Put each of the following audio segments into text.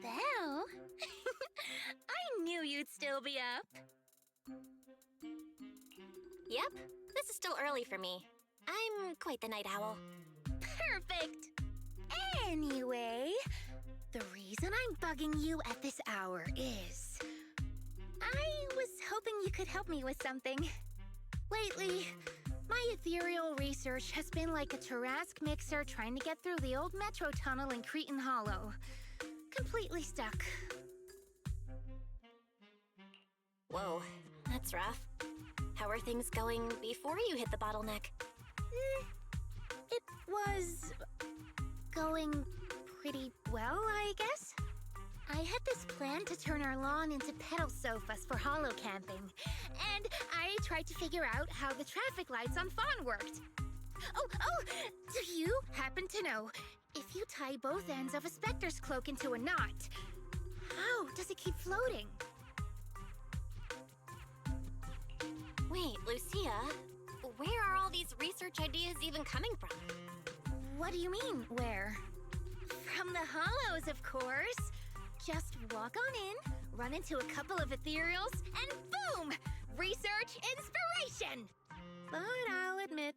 Belle? I knew you'd still be up. Yep, this is still early for me. I'm quite the night owl. Perfect! Anyway, the reason I'm bugging you at this hour is... I was hoping you could help me with something. Lately, my ethereal research has been like a Tarrasque mixer trying to get through the old metro tunnel in Cretan Hollow. Completely stuck. Whoa, that's rough. How are things going before you hit the bottleneck? It was... going pretty well, I guess. I had this plan to turn our lawn into pedal sofas for hollow camping, and I tried to figure out how the traffic lights on Fawn worked. Oh, do you happen to know, if you tie both ends of a specter's cloak into a knot, how does it keep floating? Wait, Lucia, where are all these research ideas even coming from? What do you mean, where? From the hollows, of course. Just walk on in, run into a couple of ethereals, and boom! Research inspiration! But I'll admit,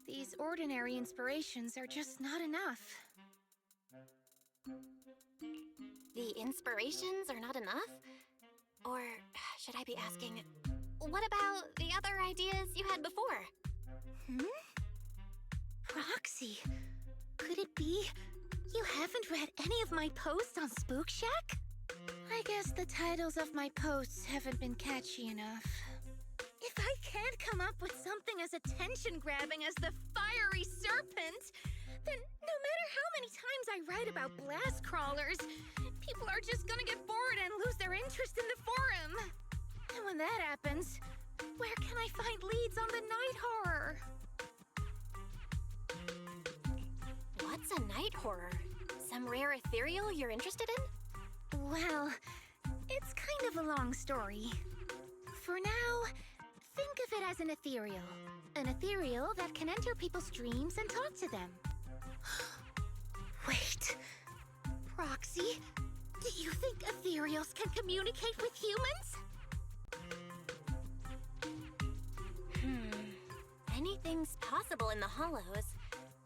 these ordinary inspirations are just not enough. The inspirations are not enough? Or should I be asking, what about the other ideas you had before? Roxy, could it be you haven't read any of my posts on Spook Shack? I guess the titles of my posts haven't been catchy enough. If I can't come up with something as attention-grabbing as the fiery serpent, then no matter how many times I write about blast crawlers, people are just gonna get bored and lose their interest in the forum. And when that happens, where can I find leads on the night horror? What's a night horror? Some rare ethereal you're interested in? Well, it's kind of a long story. For now, think of it as an ethereal. An ethereal that can enter people's dreams and talk to them. Wait, Roxy, do you think ethereals can communicate with humans? Anything's possible in the Hollows.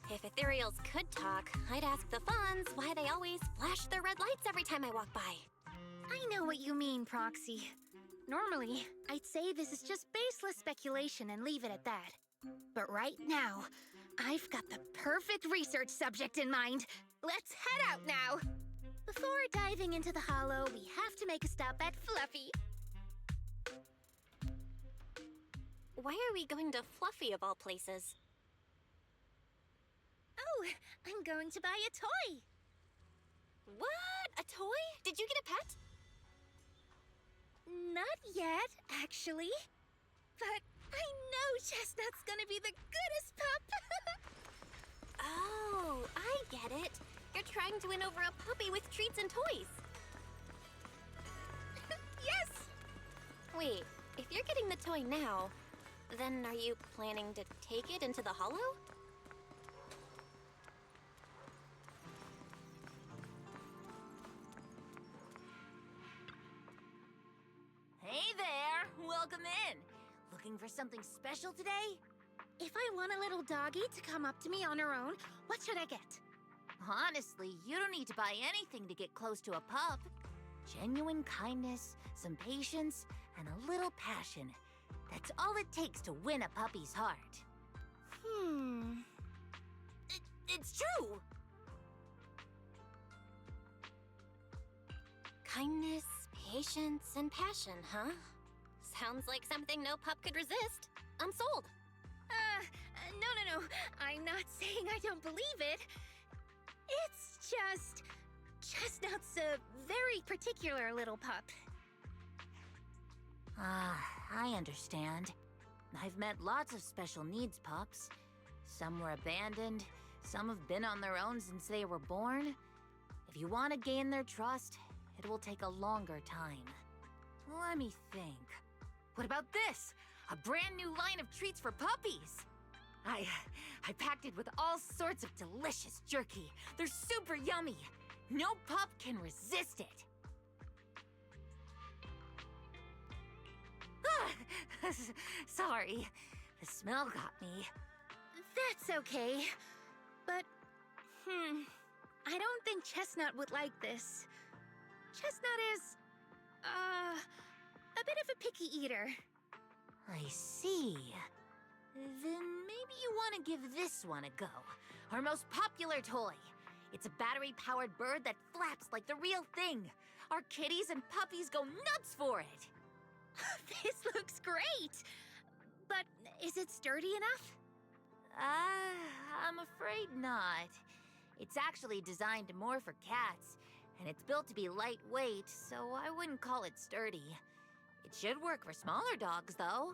If ethereals could talk, I'd ask the Fawns why they always flash their red lights every time I walk by. I know what you mean, Proxy. Normally, I'd say this is just baseless speculation and leave it at that. But right now, I've got the perfect research subject in mind. Let's head out now! Before diving into the Hollow, we have to make a stop at Fluffy. Why are we going to Fluffy of all places? Oh, I'm going to buy a toy! What? A toy? Did you get a pet? Not yet, actually. But I know Chestnut's gonna be the goodest pup! Oh, I get it. You're trying to win over a puppy with treats and toys. Yes! Wait, if you're getting the toy now, then are you planning to take it into the Hollow? Hey there! Welcome in! Looking for something special today? If I want a little doggy to come up to me on her own, what should I get? Honestly, you don't need to buy anything to get close to a pup. Genuine kindness, some patience, and a little passion. That's all it takes to win a puppy's heart. It's true! Kindness, patience, and passion, huh? Sounds like something no pup could resist. I'm sold. No. I'm not saying I don't believe it. It's just... Chestnut's a very particular little pup. I understand. I've met lots of special needs pups. Some were abandoned, some have been on their own since they were born. If you want to gain their trust, it will take a longer time. Let me think. What about this? A brand new line of treats for puppies! I packed it with all sorts of delicious jerky. They're super yummy. No pup can resist it. Sorry, the smell got me. That's okay. But, I don't think Chestnut would like this. Chestnut is, a bit of a picky eater. I see. Then maybe you want to give this one a go. Our most popular toy. It's a battery-powered bird that flaps like the real thing. Our kitties and puppies go nuts for it. This looks great! But is it sturdy enough? I'm afraid not. It's actually designed more for cats, and it's built to be lightweight, so I wouldn't call it sturdy. It should work for smaller dogs, though.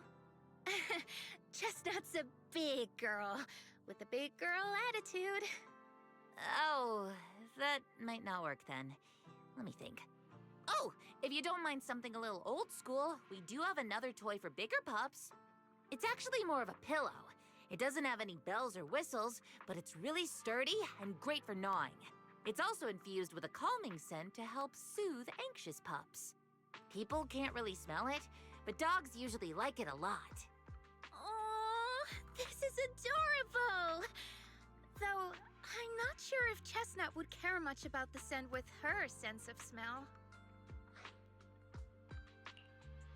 Chestnut's a big girl, with a big girl attitude. Oh, that might not work then. Let me think. Oh, if you don't mind something a little old school, we do have another toy for bigger pups. It's actually more of a pillow. It doesn't have any bells or whistles, but it's really sturdy and great for gnawing. It's also infused with a calming scent to help soothe anxious pups. People can't really smell it, but dogs usually like it a lot. Oh, this is adorable! Though, I'm not sure if Chestnut would care much about the scent with her sense of smell.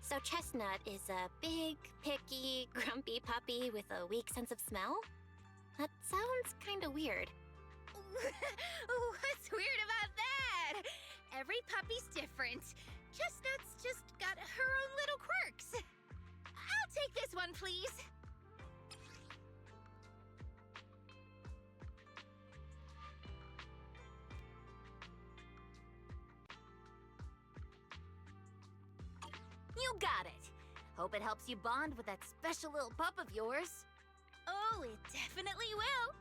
So Chestnut is a big, picky, grumpy puppy with a weak sense of smell? That sounds kinda weird. What's weird about that? Every puppy's different. Chestnut's just got her own little quirks. I'll take this one, please. You got it! Hope it helps you bond with that special little pup of yours. Oh, it definitely will.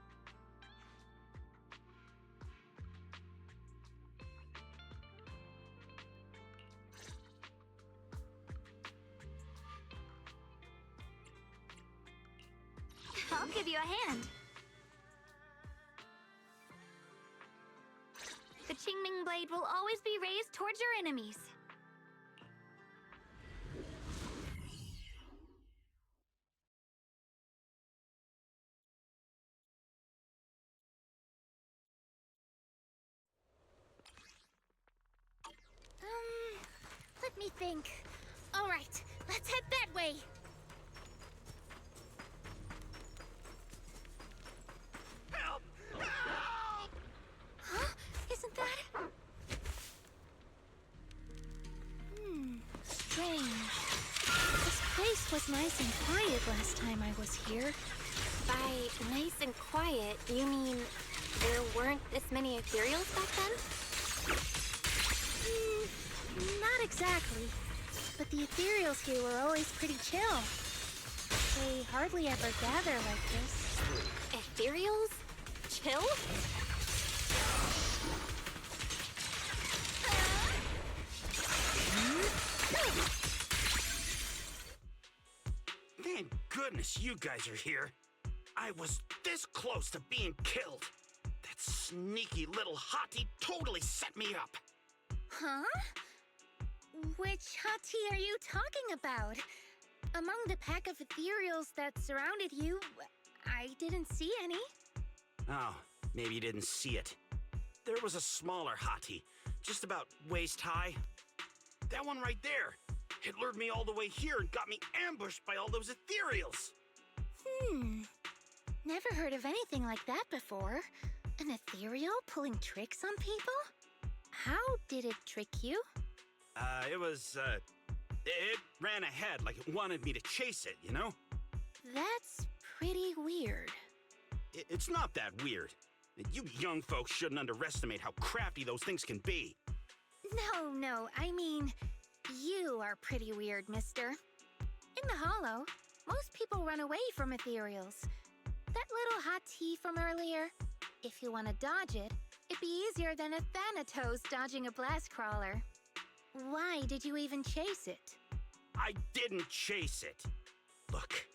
I'll give you a hand. The Qingming blade will always be raised towards your enemies. Let me think. All right, let's head that way. Help! Help! Huh? Isn't that... Strange. This place was nice and quiet last time I was here. By nice and quiet, you mean there weren't this many ethereals back then? Not exactly. But the ethereals here were always pretty chill. They hardly ever gather like this. Ethereals? Chill? Thank goodness you guys are here. I was this close to being killed. That sneaky little hottie totally set me up. Huh? Which hottie are you talking about? Among the pack of ethereals that surrounded you, I didn't see any. Oh, maybe you didn't see it. There was a smaller hottie, just about waist high. That one right there. It lured me all the way here and got me ambushed by all those ethereals. Never heard of anything like that before. An ethereal pulling tricks on people? How did it trick you? It ran ahead like it wanted me to chase it, you know? That's pretty weird. It's not that weird. You young folks shouldn't underestimate how crafty those things can be. No, I mean, you are pretty weird, mister. In the Hollow, most people run away from ethereals. That little hot tea from earlier, if you want to dodge it, it'd be easier than a Thanatos dodging a blast crawler. Why did you even chase it? I didn't chase it. Look,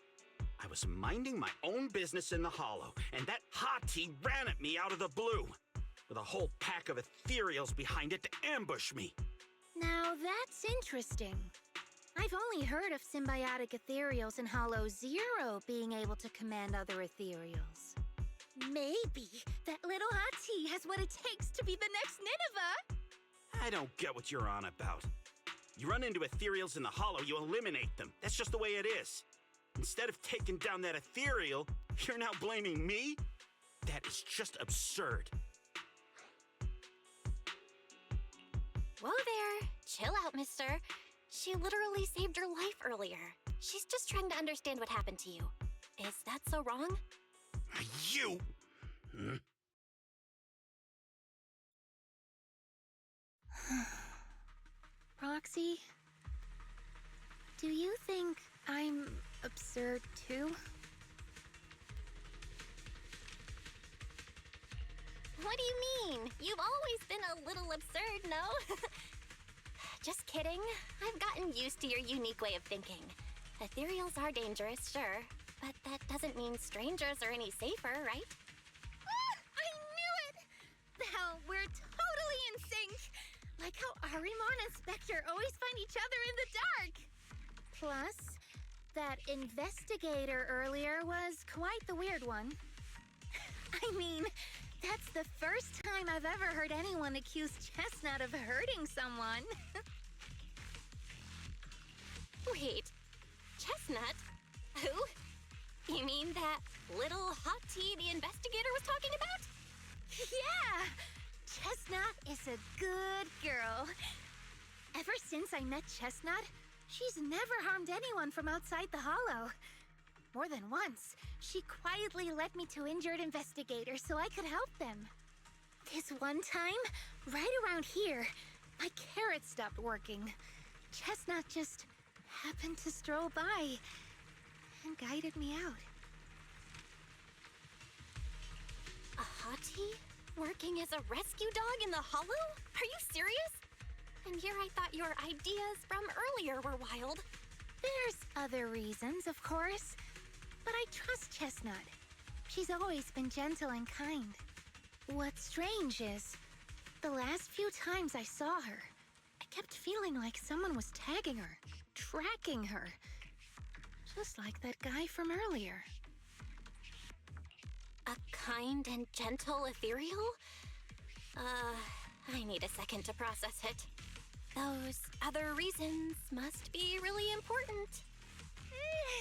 I was minding my own business in the Hollow, and that hottie ran at me out of the blue. with a whole pack of ethereals behind it to ambush me. Now that's interesting. I've only heard of symbiotic ethereals in Hollow Zero being able to command other ethereals. Maybe that little hot tea has what it takes to be the next Nineveh. I don't get what you're on about. You run into ethereals in the Hollow, you eliminate them. That's just the way it is. Instead of taking down that ethereal, you're now blaming me? That is just absurd. Whoa there. Chill out, mister. She literally saved your life earlier. She's just trying to understand what happened to you. Is that so wrong? You! Roxy, do you think I'm absurd too? What do you mean? You've always been a little absurd, no? Just kidding. I've gotten used to your unique way of thinking. Ethereals are dangerous, sure, but that doesn't mean strangers are any safer, right? I knew it! Now we're totally in sync! Like how Arimon and Spectre always find each other in the dark! Plus, that investigator earlier was quite the weird one. I mean, that's the first time I've ever heard anyone accuse Chestnut of hurting someone. Wait, Chestnut? Who? You mean that little hot tea the investigator was talking about? Yeah! Chestnut is a good girl. Ever since I met Chestnut, she's never harmed anyone from outside the Hollow. More than once, she quietly led me to injured investigators so I could help them. This one time, right around here, my carrot stopped working. Chestnut just happened to stroll by and guided me out. A hottie? Working as a rescue dog in the Hollow? Are you serious? And here I thought your ideas from earlier were wild. There's other reasons, of course. But I trust Chestnut. She's always been gentle and kind. What's strange is, the last few times I saw her, I kept feeling like someone was tagging her, tracking her. Just like that guy from earlier. A kind and gentle ethereal? I need a second to process it. Those other reasons must be really important.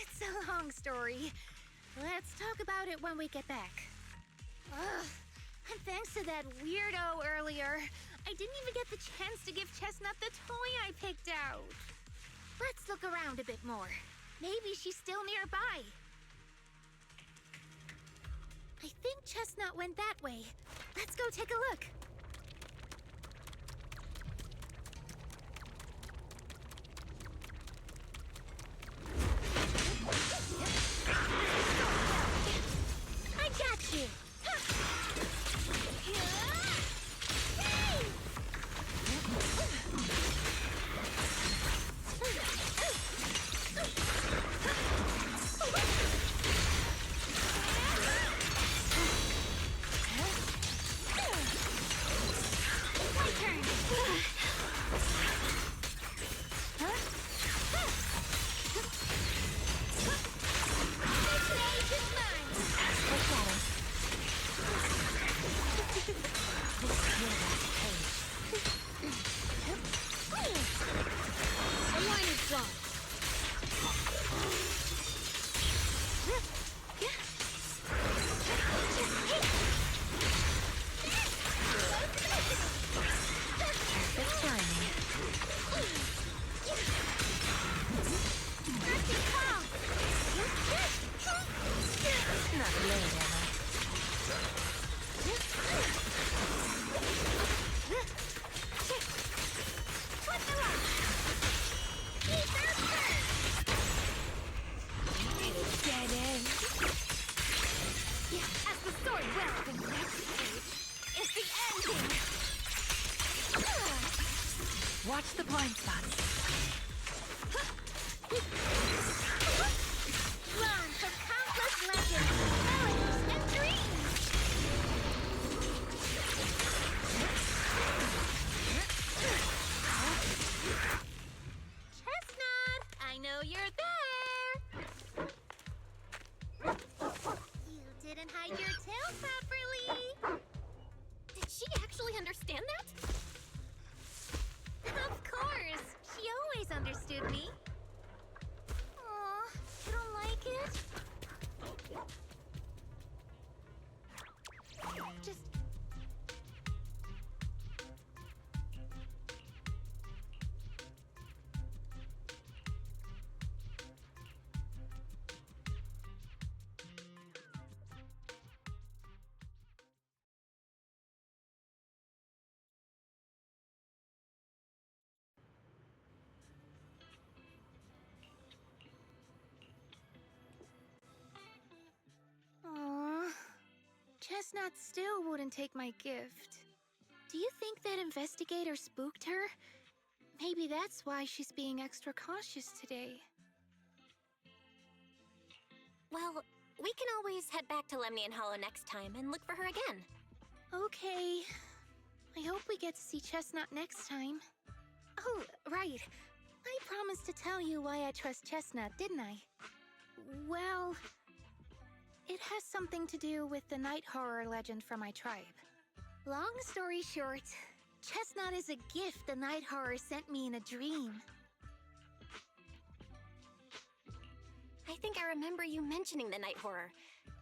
It's a long story. Let's talk about it when we get back. Ugh, and thanks to that weirdo earlier, I didn't even get the chance to give Chestnut the toy I picked out. Let's look around a bit more. Maybe she's still nearby. I think Chestnut went that way. Let's go take a look. I got you. Watch the blind spots. Learn from countless legends, melodies, and dreams. Chestnut still wouldn't take my gift. Do you think that investigator spooked her? Maybe that's why she's being extra cautious today. Well, we can always head back to Lemnian Hollow next time and look for her again. Okay. I hope we get to see Chestnut next time. Oh, right. I promised to tell you why I trust Chestnut, didn't I? Well, it has something to do with the night horror legend from my tribe. Long story short, Chestnut is a gift the night horror sent me in a dream. I think I remember you mentioning the night horror,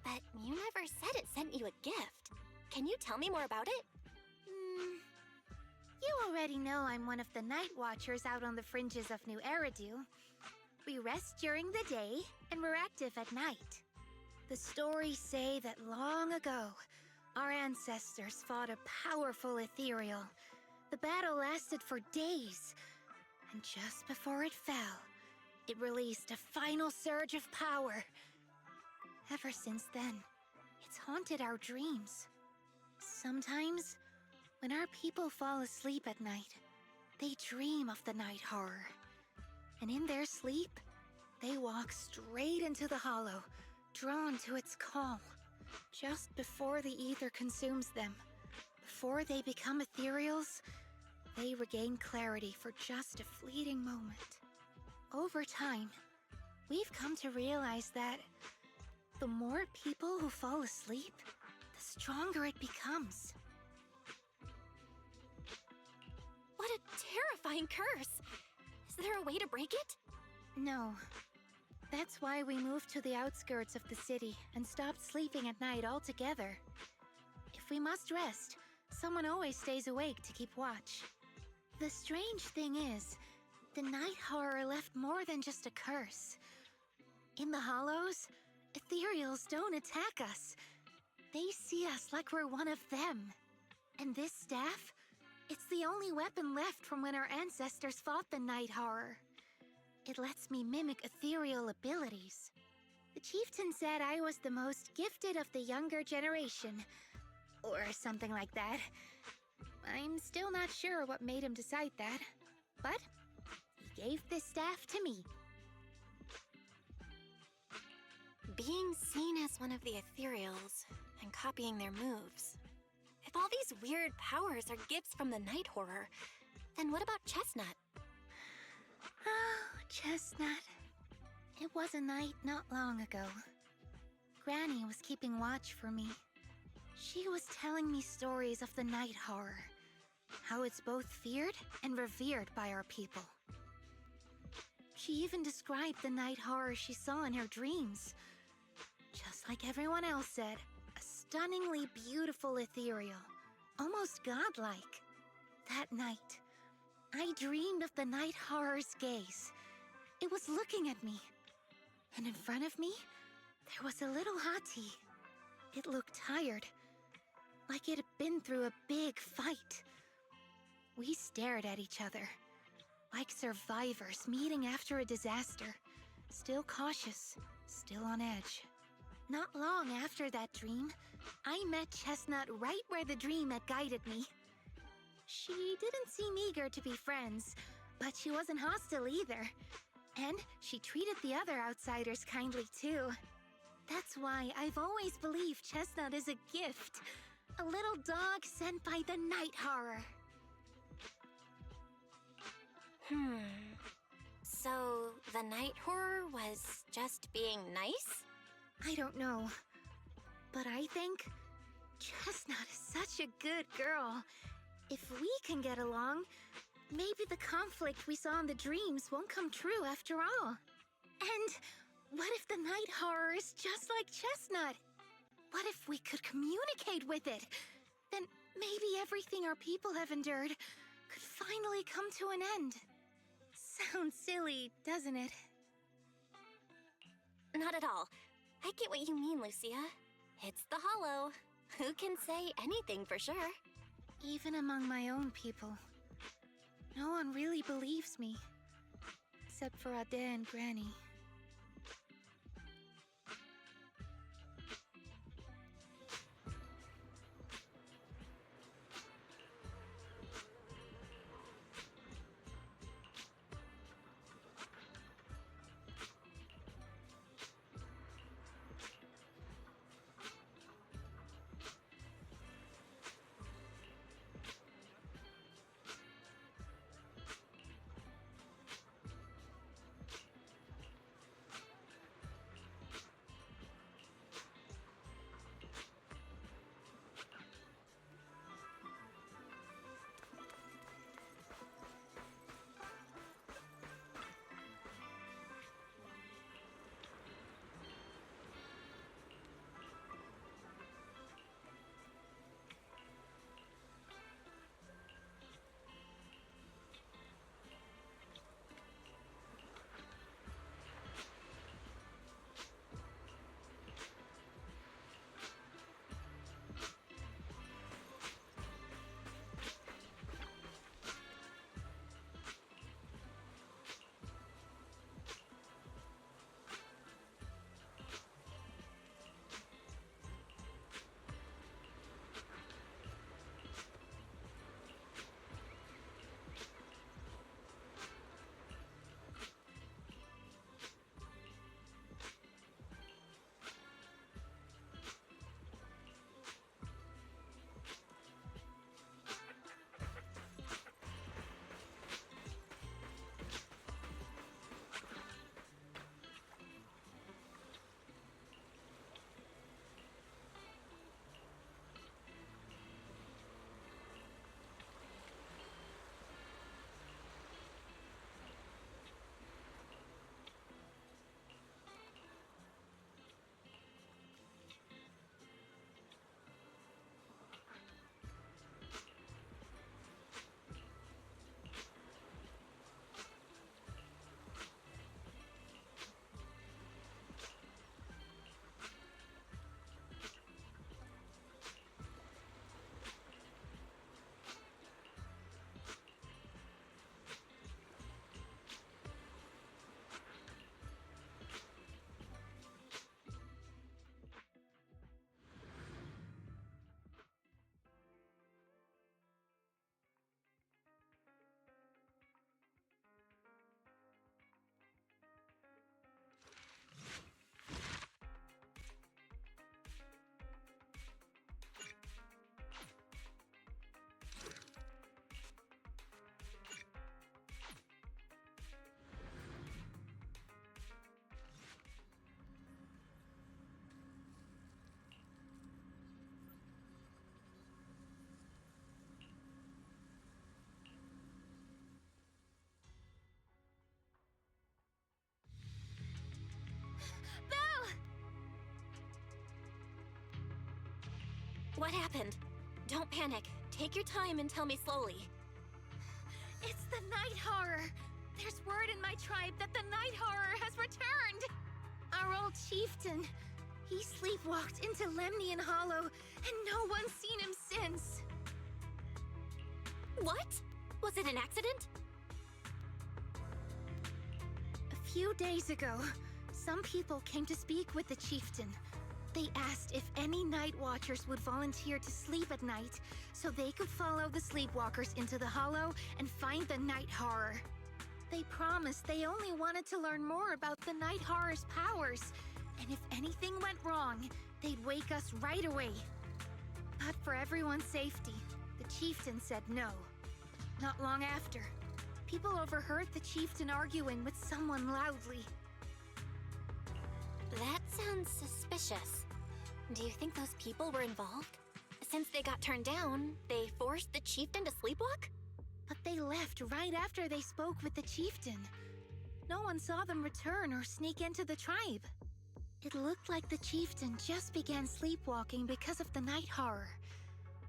but you never said it sent you a gift. Can you tell me more about it? You already know I'm one of the night watchers out on the fringes of New Eridu. We rest during the day, and we're active at night. The stories say that long ago, our ancestors fought a powerful ethereal. The battle lasted for days, and just before it fell, it released a final surge of power. Ever since then, it's haunted our dreams. Sometimes, when our people fall asleep at night, they dream of the night horror. And in their sleep, they walk straight into the hollow, drawn to its call. Just before the ether consumes them, before they become ethereals, they regain clarity for just a fleeting moment. Over time, we've come to realize that the more people who fall asleep, the stronger it becomes. What a terrifying curse! Is there a way to break it? No. That's why we moved to the outskirts of the city and stopped sleeping at night altogether. If we must rest, someone always stays awake to keep watch. The strange thing is, the night horror left more than just a curse. In the hollows, ethereals don't attack us. They see us like we're one of them. And this staff, it's the only weapon left from when our ancestors fought the night horror. It lets me mimic ethereal abilities. The chieftain said I was the most gifted of the younger generation, or something like that. I'm still not sure what made him decide that, but he gave this staff to me. Being seen as one of the ethereals and copying their moves. If all these weird powers are gifts from the night horror, then what about Chestnut? Oh, Chestnut. It was a night not long ago. Granny was keeping watch for me. She was telling me stories of the night horror, how it's both feared and revered by our people. She even described the night horror she saw in her dreams. Just like everyone else said, a stunningly beautiful ethereal, almost godlike. That night, I dreamed of the night horror's gaze. It was looking at me. And in front of me, there was a little hottie. It looked tired, like it had been through a big fight. We stared at each other, like survivors meeting after a disaster, still cautious, still on edge. Not long after that dream, I met Chestnut right where the dream had guided me. She didn't seem eager to be friends, but she wasn't hostile either. And she treated the other outsiders kindly too. That's why I've always believed Chestnut is a gift. A little dog sent by the night horror. So the night horror was just being nice? I don't know. But I think Chestnut is such a good girl. If we can get along, maybe the conflict we saw in the dreams won't come true after all. And what if the night horror is just like Chestnut? What if we could communicate with it? Then maybe everything our people have endured could finally come to an end. Sounds silly, doesn't it? Not at all. I get what you mean, Lucia. It's the Hollow. Who can say anything for sure? Even among my own people, no one really believes me. Except for Ade and Granny. What happened? Don't panic. Take your time and tell me slowly. It's the Night Horror. There's word in my tribe that the Night Horror has returned. Our old chieftain. He sleepwalked into Lemnian Hollow, and no one's seen him since. What? Was it an accident? A few days ago, some people came to speak with the chieftain. They asked if any night watchers would volunteer to sleep at night so they could follow the sleepwalkers into the hollow and find the Night Horror. They promised they only wanted to learn more about the Night Horror's powers, and if anything went wrong, they'd wake us right away. But for everyone's safety, the chieftain said no. Not long after, people overheard the chieftain arguing with someone loudly. That sounds suspicious. Do you think those people were involved? Since they got turned down, they forced the chieftain to sleepwalk? But they left right after they spoke with the chieftain. No one saw them return or sneak into the tribe. It looked like the chieftain just began sleepwalking because of the Night Horror,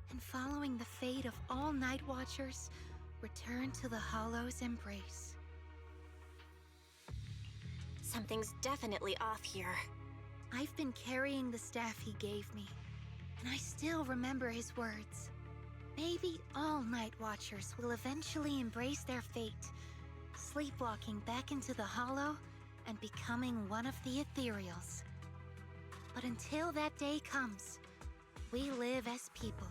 and following the fate of all night watchers, returned to the Hollow's embrace. Something's definitely off here. I've been carrying the staff he gave me, and I still remember his words. Maybe all night watchers will eventually embrace their fate, sleepwalking back into the Hollow and becoming one of the Ethereals. But until that day comes, we live as people.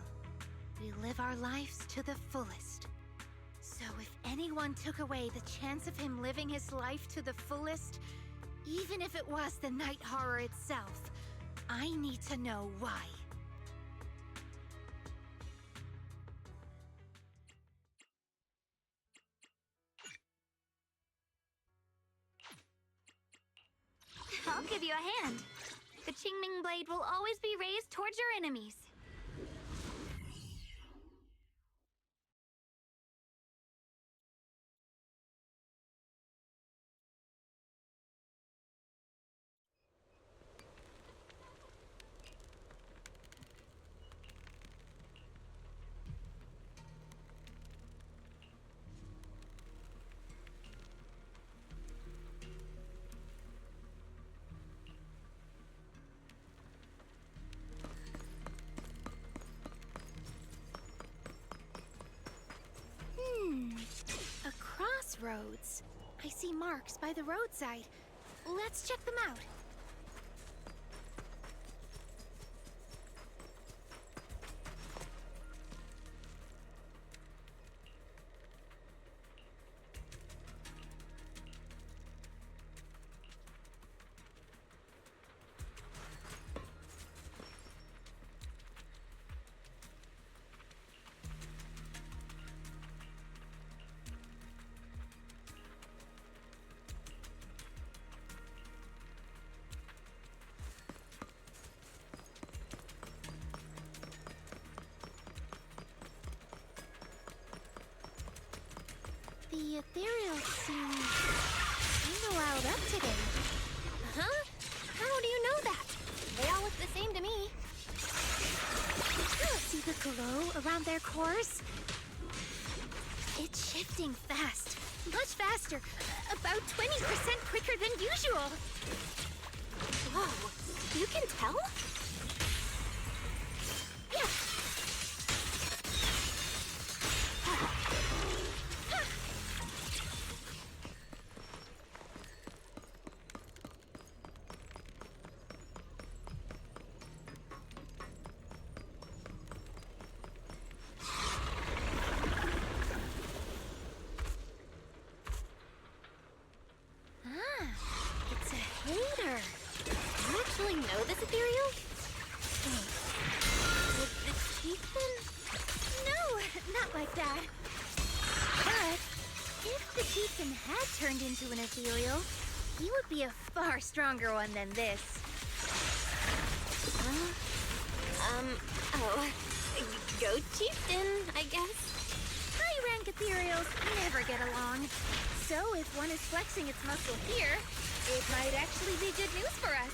We live our lives to the fullest. So if anyone took away the chance of him living his life to the fullest, even if it was the Night Horror itself, I need to know why. I'll give you a hand. The Qingming blade will always be raised towards your enemies. A crossroads. I see marks by the roadside. Let's check them out. The ethereals seem kinda riled up today. Huh? How do you know that? They all look the same to me. See the glow around their cores? It's shifting fast. Much faster. About 20% quicker than usual. Whoa, you can tell? Yeah. It's a hater. You actually know this ethereal? Did the chieftain? No, not like that. But if the chieftain had turned into an ethereal, he would be a far stronger one than this. Oh. Go chieftain, I guess. High-rank ethereals never get along. So if one is flexing its muscle here, it might actually be good news for us.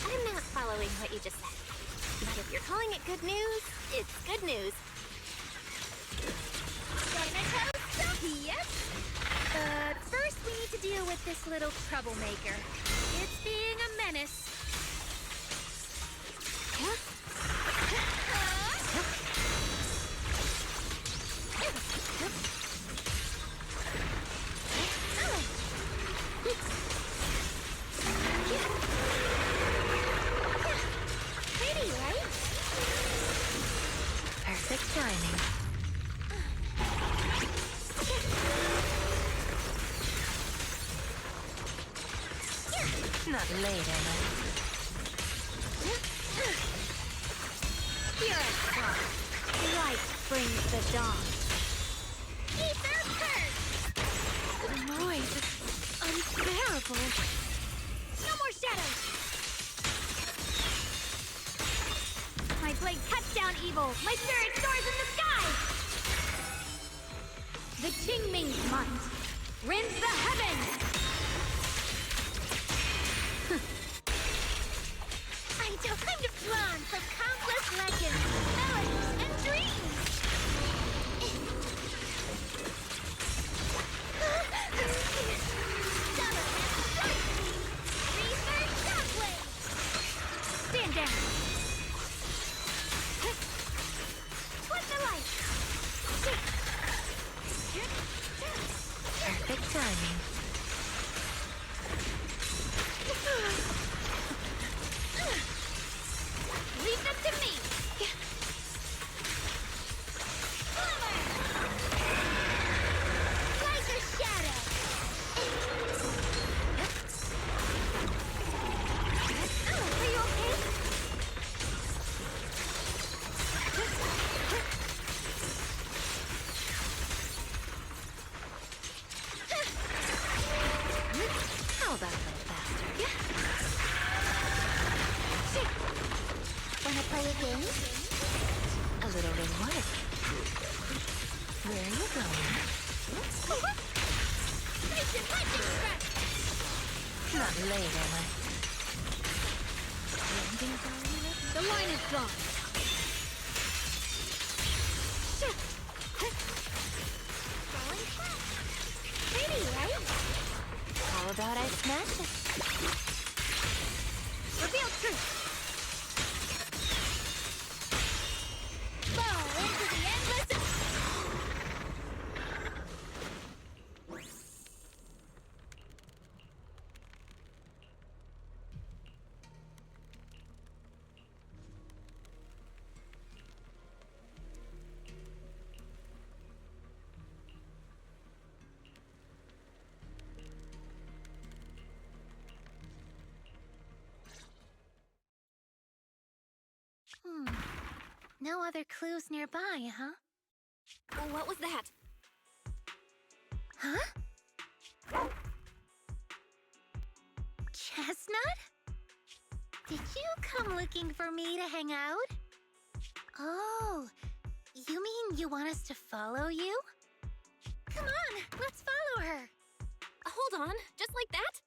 I'm not following what you just said. But if you're calling it good news, it's good news. Yes. But first we need to deal with this little troublemaker. It's being a menace. Pretty, right? Perfect timing. Not late, am I? You're a star. Light brings the dawn. Ether curse! The noise is unbearable. No more shadows! My blade cuts down evil. My spirit soars in the sky! The Qingming's might rends the heavens! I'm drawn from countless legends, melodies, and dreams. Summer and strike! Reaper shockwave! Stand down! Split the light! Perfect timing. Leave them to me! Laser shadow! Are you okay? How about a little faster? Wanna play a game? A little reward. Where are you going? Lightning strike! Not late, am I? The line is gone. Falling flat. Pretty, right? How about I smash it? Reveal truth. Fall into the endless... No other clues nearby, huh? What was that? Huh? Chestnut? Did you come looking for me to hang out? Oh, you mean you want us to follow you? Come on, let's follow her. Hold on, just like that?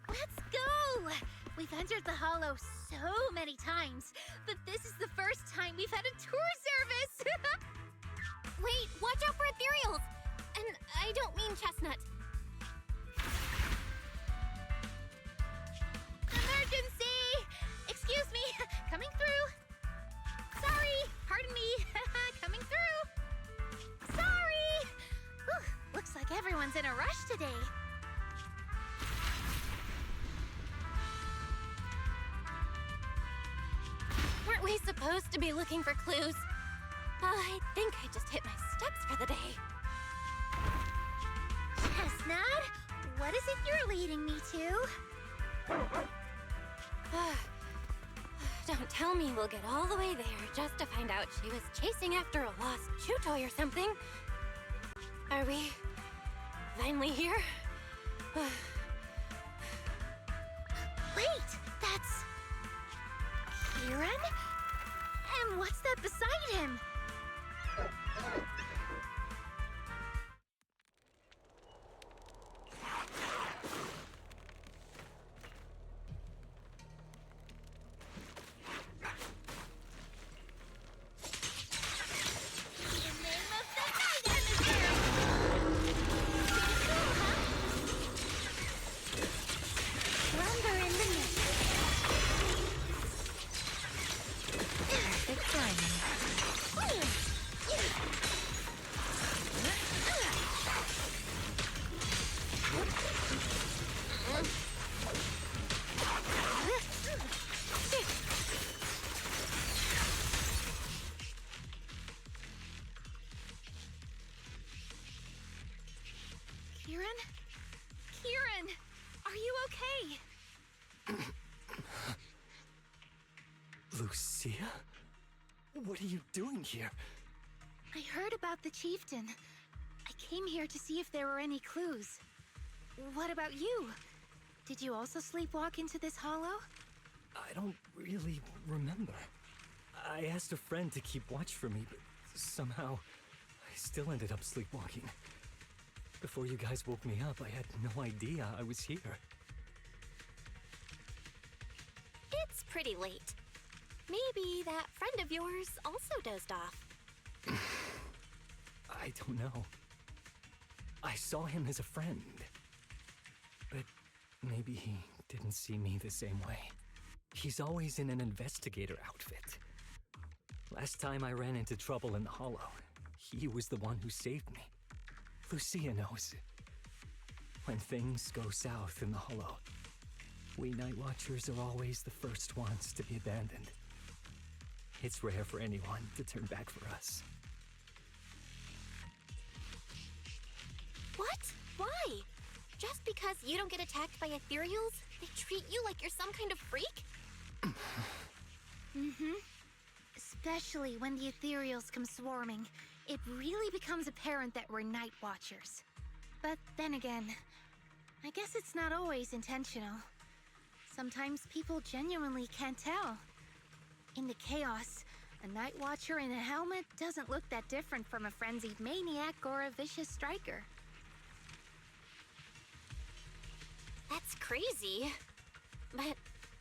Let's go! We've entered the Hollow so many times, but this is the first time we've had a tour service! Wait, watch out for ethereals! And I don't mean Chestnut. Emergency! Excuse me, coming through. Sorry, pardon me, coming through. Sorry! Whew, looks like everyone's in a rush today. Weren't we supposed to be looking for clues? I think I just hit my steps for the day. Chestnut, what is it you're leading me to? Don't tell me we'll get all the way there just to find out she was chasing after a lost chew toy or something. Are we finally here? Wait, that's... Kieran? And what's that beside him? Kieran? Kieran! Are you okay? Lucia? What are you doing here? I heard about the chieftain. I came here to see if there were any clues. What about you? Did you also sleepwalk into this hollow? I don't really remember. I asked a friend to keep watch for me, but somehow I still ended up sleepwalking. Before you guys woke me up, I had no idea I was here. It's pretty late. Maybe that friend of yours also dozed off. I don't know. I saw him as a friend. But maybe he didn't see me the same way. He's always in an investigator outfit. Last time I ran into trouble in the Hollow, he was the one who saved me. Lucia knows. When things go south in the Hollow, we Night Watchers are always the first ones to be abandoned. It's rare for anyone to turn back for us. What? Why? Just because you don't get attacked by ethereals, they treat you like you're some kind of freak? Especially when the ethereals come swarming, it really becomes apparent that we're Night Watchers. But then again, I guess it's not always intentional. Sometimes people genuinely can't tell. In the chaos, a Night Watcher in a helmet doesn't look that different from a frenzied maniac or a vicious striker. That's crazy. But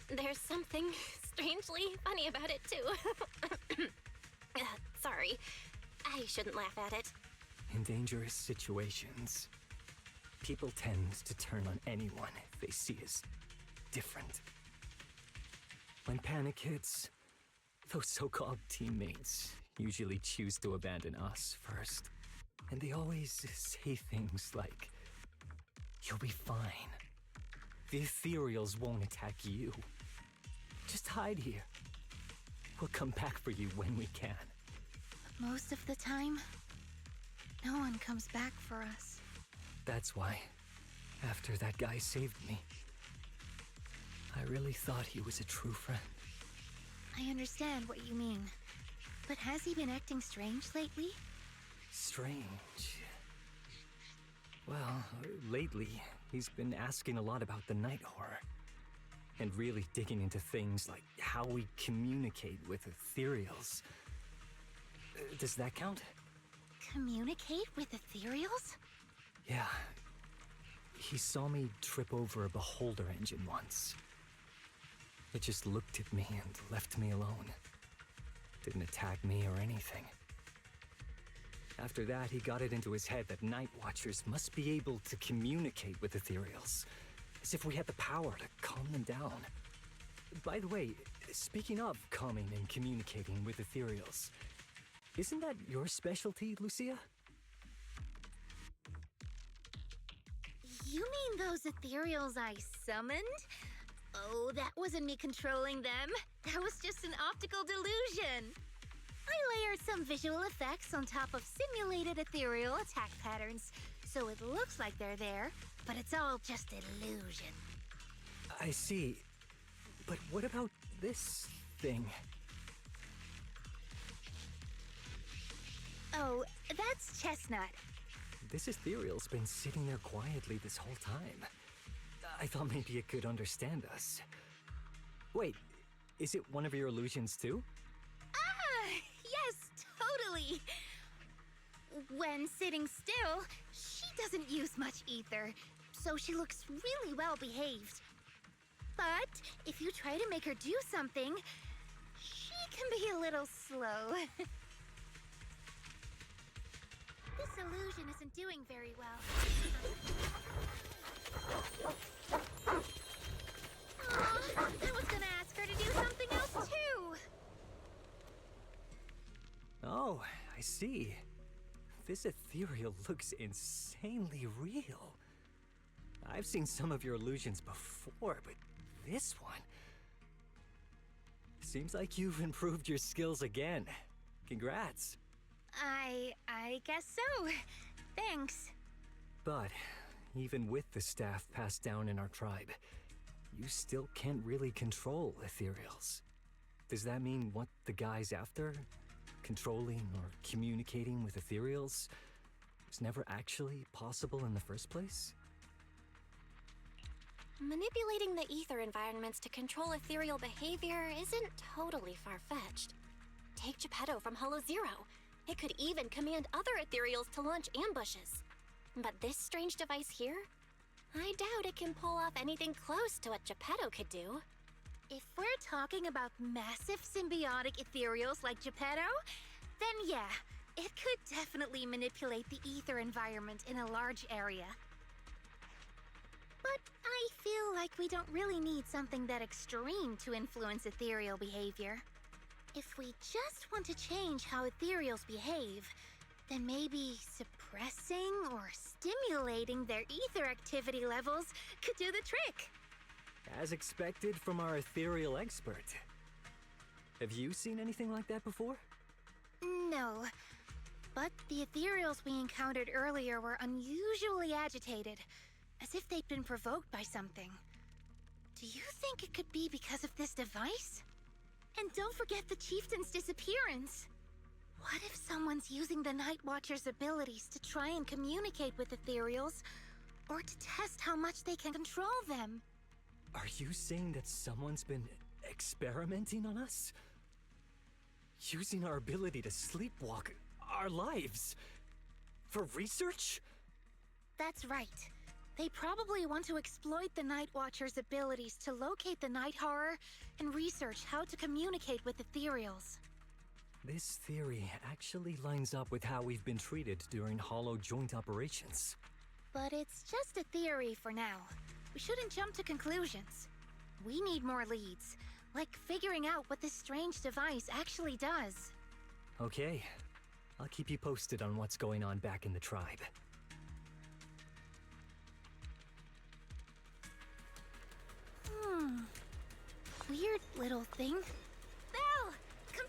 there's something strangely funny about it, too. Sorry. I shouldn't laugh at it. In dangerous situations, people tend to turn on anyone they see as different. When panic hits, those so-called teammates usually choose to abandon us first. And they always say things like, "You'll be fine. The ethereals won't attack you. Just hide here. We'll come back for you when we can." Most of the time, no one comes back for us. That's why, after that guy saved me, I really thought he was a true friend. I understand what you mean. But has he been acting strange lately? Strange. Well, lately, he's been asking a lot about the night horror. And really digging into things like how we communicate with ethereals. Does that count? Communicate with ethereals? Yeah. He saw me trip over a beholder engine once. It just looked at me and left me alone. Didn't attack me or anything. After that, he got it into his head that Night Watchers must be able to communicate with ethereals, as if we had the power to calm them down. By the way, speaking of calming and communicating with ethereals, isn't that your specialty, Lucia? You mean those ethereals I summoned? Oh, that wasn't me controlling them. That was just an optical delusion. I layered some visual effects on top of simulated ethereal attack patterns, so it looks like they're there, but it's all just illusion. I see. But what about this thing? Oh, that's Chestnut. This ethereal's been sitting there quietly this whole time. I thought maybe it could understand us. Wait, is it one of your illusions too? Ah, yes, totally. When sitting still, she doesn't use much ether, so she looks really well behaved. But if you try to make her do something, she can be a little slow. This illusion isn't doing very well. Aw, I was gonna ask her to do something else too. Oh, I see. This ethereal looks insanely real. I've seen some of your illusions before, but this one... Seems like you've improved your skills again. Congrats. I guess so. Thanks. But even with the staff passed down in our tribe, you still can't really control ethereals. Does that mean what the guy's after? Controlling or communicating with ethereals was never actually possible in the first place? Manipulating the ether environments to control ethereal behavior isn't totally far-fetched. Take Geppetto from Hollow Zero. It could even command other ethereals to launch ambushes. But this strange device here? I doubt it can pull off anything close to what Geppetto could do. If we're talking about massive symbiotic ethereals like Geppetto, then yeah, it could definitely manipulate the ether environment in a large area. But I feel like we don't really need something that extreme to influence ethereal behavior. If we just want to change how ethereals behave, then maybe suppressing or stimulating their ether activity levels could do the trick. As expected from our ethereal expert. Have you seen anything like that before? No, but the ethereals we encountered earlier were unusually agitated, as if they'd been provoked by something. Do you think it could be because of this device? And don't forget the chieftain's disappearance. What if someone's using the Night Watcher's abilities to try and communicate with ethereals, or to test how much they can control them? Are you saying that someone's been experimenting on us? Using our ability to sleepwalk our lives? For research? That's right. They probably want to exploit the Night Watcher's abilities to locate the night horror and research how to communicate with ethereals. This theory actually lines up with how we've been treated during Hollow joint operations. But it's just a theory for now. We shouldn't jump to conclusions. We need more leads, like figuring out what this strange device actually does. Okay, I'll keep you posted on what's going on back in the tribe. Weird little thing. Belle! Come...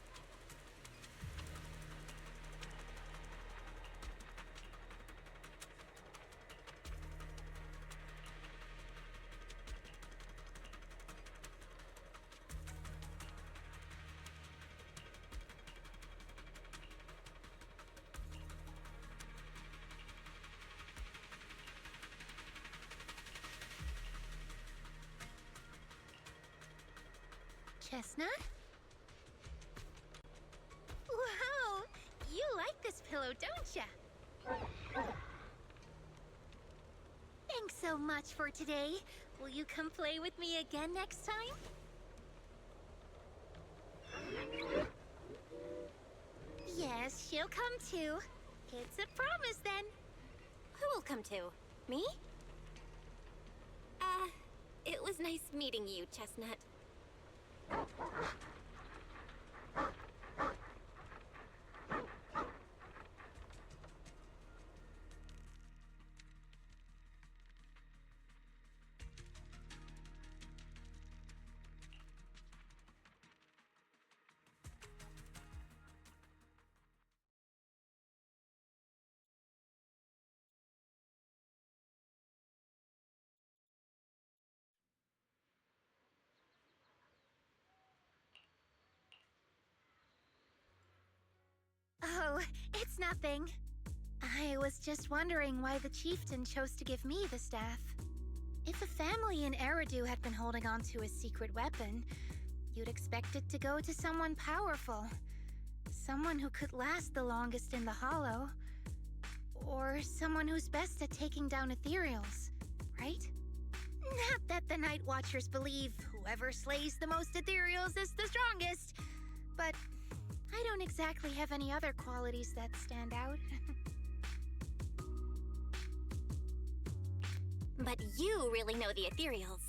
Chestnut? Wow! You like this pillow, don't ya? Thanks so much for today. Will you come play with me again next time? Yes, she'll come too. It's a promise then. Who will come to? Me? It was nice meeting you, Chestnut. Oh, it's nothing. I was just wondering why the chieftain chose to give me the staff. If a family in Eridu had been holding on to a secret weapon, you'd expect it to go to someone powerful. Someone who could last the longest in the Hollow. Or someone who's best at taking down ethereals, right? Not that the Night Watchers believe whoever slays the most ethereals is the strongest, but I don't exactly have any other qualities that stand out. But you really know the ethereals.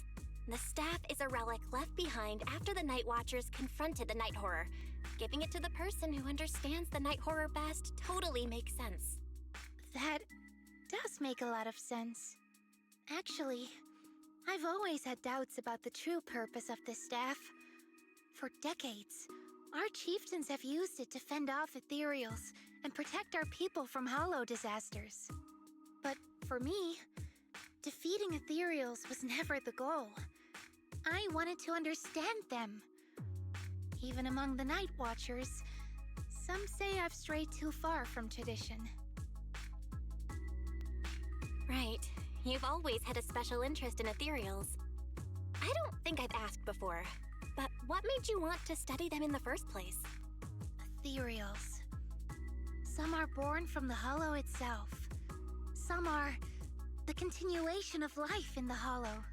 The staff is a relic left behind after the Night Watchers confronted the night horror. Giving it to the person who understands the night horror best totally makes sense. That does make a lot of sense. Actually, I've always had doubts about the true purpose of this staff. For decades, our chieftains have used it to fend off ethereals and protect our people from hollow disasters. But for me, defeating ethereals was never the goal. I wanted to understand them. Even among the Night Watchers, some say I've strayed too far from tradition. Right. You've always had a special interest in ethereals. I don't think I've asked before, but what made you want to study them in the first place? Ethereals. Some are born from the Hollow itself. Some are the continuation of life in the Hollow.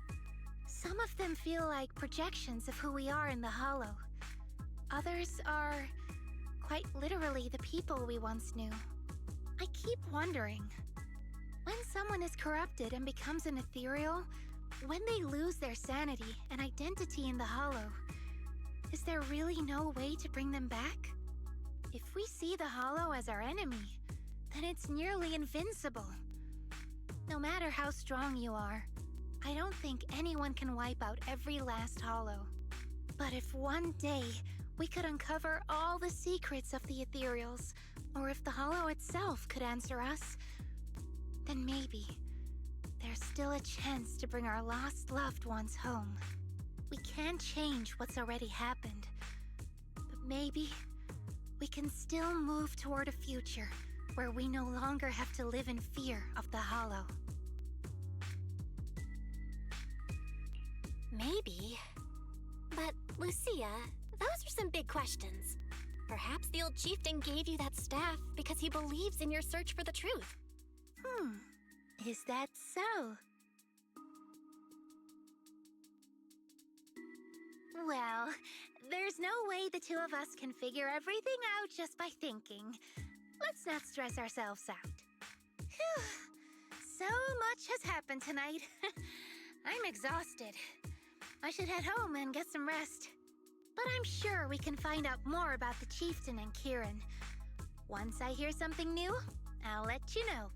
Some of them feel like projections of who we are in the Hollow. Others are quite literally the people we once knew. I keep wondering, when someone is corrupted and becomes an ethereal, when they lose their sanity and identity in the Hollow, is there really no way to bring them back? If we see the Hollow as our enemy, then it's nearly invincible. No matter how strong you are, I don't think anyone can wipe out every last Hollow. But if one day we could uncover all the secrets of the ethereals, or if the Hollow itself could answer us, then maybe there's still a chance to bring our lost loved ones home. We can't change what's already happened, but maybe we can still move toward a future where we no longer have to live in fear of the Hollow. Maybe. But, Lucia, those are some big questions. Perhaps the old chieftain gave you that staff because he believes in your search for the truth. Is that so? Well, there's no way the two of us can figure everything out just by thinking. Let's not stress ourselves out. Phew. So much has happened tonight. I'm exhausted. I should head home and get some rest. But I'm sure we can find out more about the chieftain and Kieran. Once I hear something new, I'll let you know.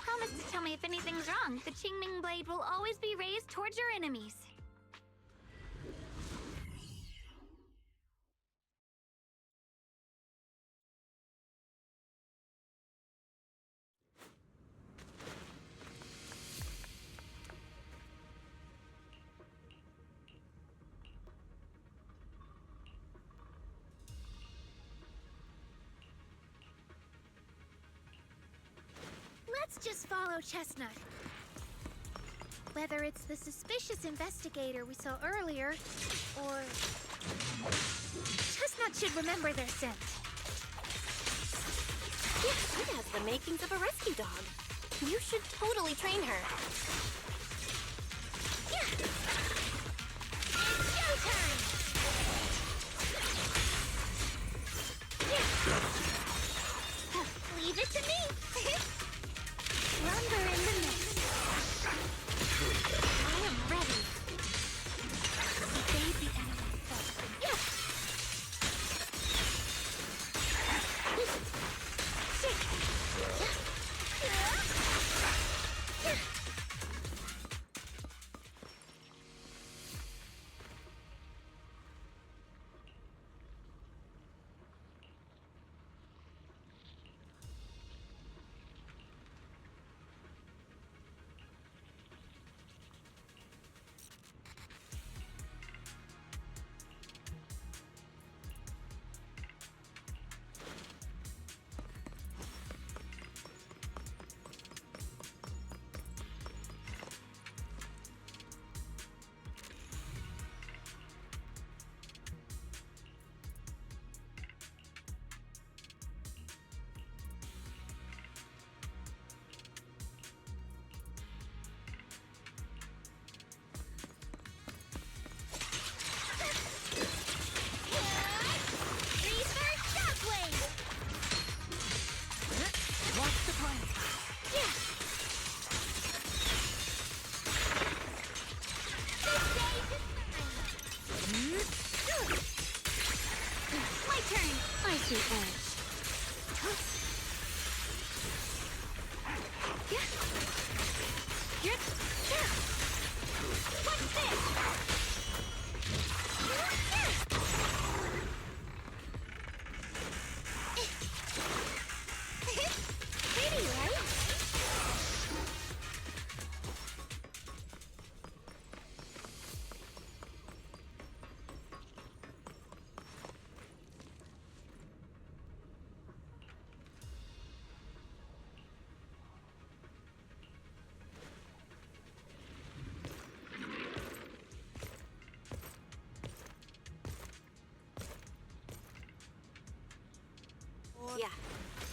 Promise to tell me if anything's wrong. The Qingming blade will always be raised towards your enemies. Let's just follow Chestnut. Whether it's the suspicious investigator we saw earlier, or... Chestnut should remember their scent. She has the makings of a rescue dog. You should totally train her. Yeah! It's showtime! Yeah! Leave it to me! Lumber in the mix. I am ready. Evade the enemy first. Yeah!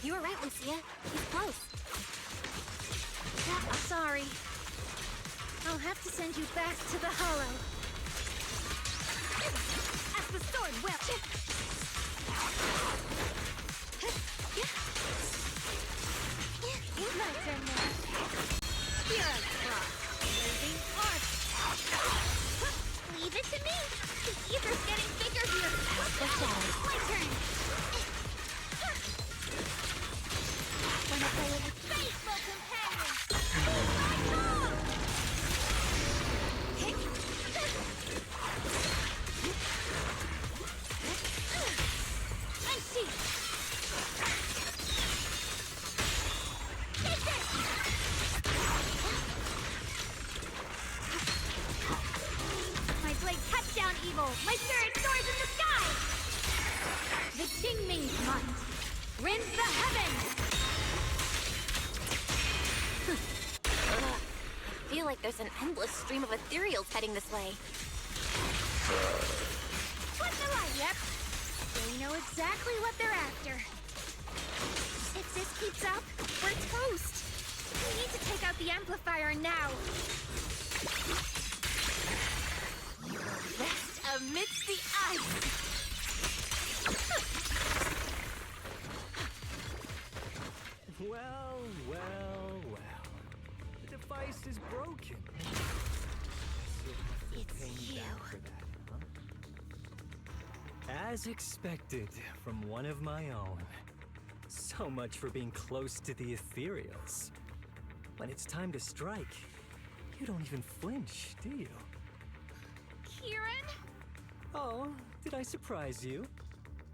You were right, Lucia. He's close. Sorry. I'll have to send you back to the Hollow. As the sword will. My turn now. Here I come. Blazing arc. Leave it to me. The ether's getting bigger here. My turn. Wanna play with a faithful companion? My call! I see. Take this! My blade cuts down evil. My spirit soars in the sky. The Qingming's might. Rends the heavens! I feel like there's an endless stream of ethereals heading this way. What's the light? Yep. They know exactly what they're after. If this keeps up, we're toast. We need to take out the amplifier now. Rest amidst the ice. Well, well, well. The device is broken. It's you. As expected from one of my own. So much for being close to the ethereals. When it's time to strike, you don't even flinch, do you? Kieran? Oh, did I surprise you?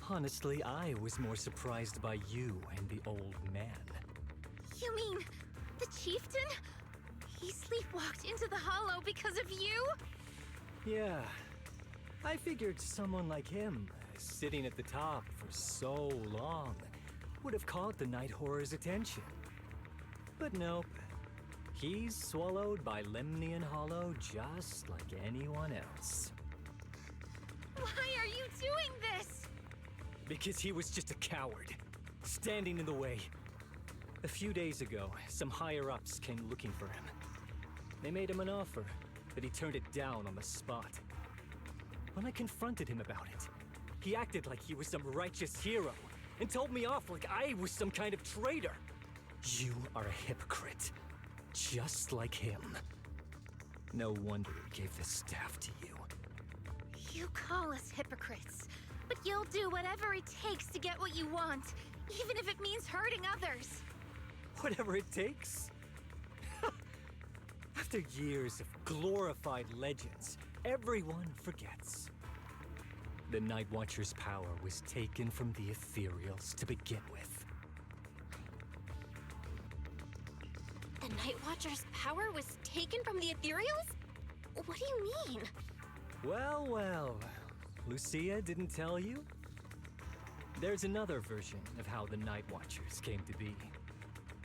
Honestly, I was more surprised by you and the old man. You mean the chieftain? He sleepwalked into the Hollow because of you? Yeah. I figured someone like him, sitting at the top for so long, would have caught the Night Horror's attention. But nope. He's swallowed by Lemnian Hollow just like anyone else. Why are you doing this? Because he was just a coward, standing in the way. A few days ago, some higher-ups came looking for him. They made him an offer, but he turned it down on the spot. When I confronted him about it, he acted like he was some righteous hero and told me off like I was some kind of traitor. You are a hypocrite, just like him. No wonder he gave the staff to you. You call us hypocrites, but you'll do whatever it takes to get what you want, even if it means hurting others. Whatever it takes. After years of glorified legends, everyone forgets. The Night Watcher's power was taken from the ethereals to begin with. The Night Watcher's power was taken from the ethereals? What do you mean? Well, well. Lucia didn't tell you? There's another version of how the Night Watchers came to be.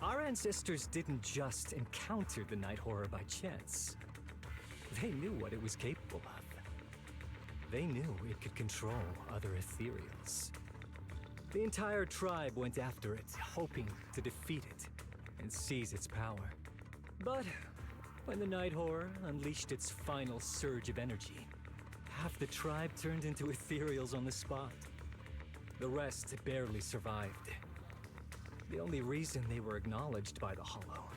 Our ancestors didn't just encounter the Night Horror by chance. They knew what it was capable of. They knew it could control other ethereals. The entire tribe went after it, hoping to defeat it and seize its power. But when the Night Horror unleashed its final surge of energy, half the tribe turned into ethereals on the spot. The rest barely survived. The only reason they were acknowledged by the Hollow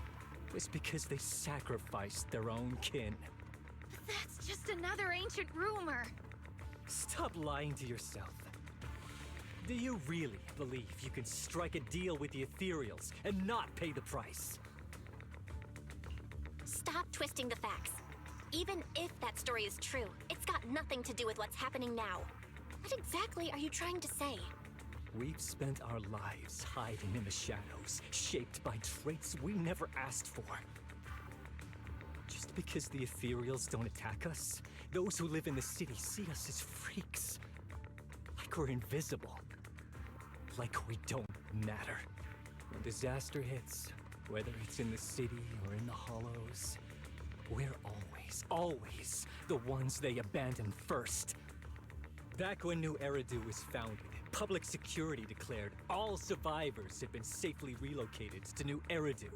was because they sacrificed their own kin. But that's just another ancient rumor. Stop lying to yourself. Do you really believe you can strike a deal with the ethereals and not pay the price? Stop twisting the facts. Even if that story is true, it's got nothing to do with what's happening now. What exactly are you trying to say? We've spent our lives hiding in the shadows, shaped by traits we never asked for. Just because the ethereals don't attack us, those who live in the city see us as freaks. Like we're invisible. Like we don't matter. When disaster hits, whether it's in the city or in the hollows, we're always the ones they abandon first. Back when New Eridu was founded, Public security declared all survivors had been safely relocated to New Eridu.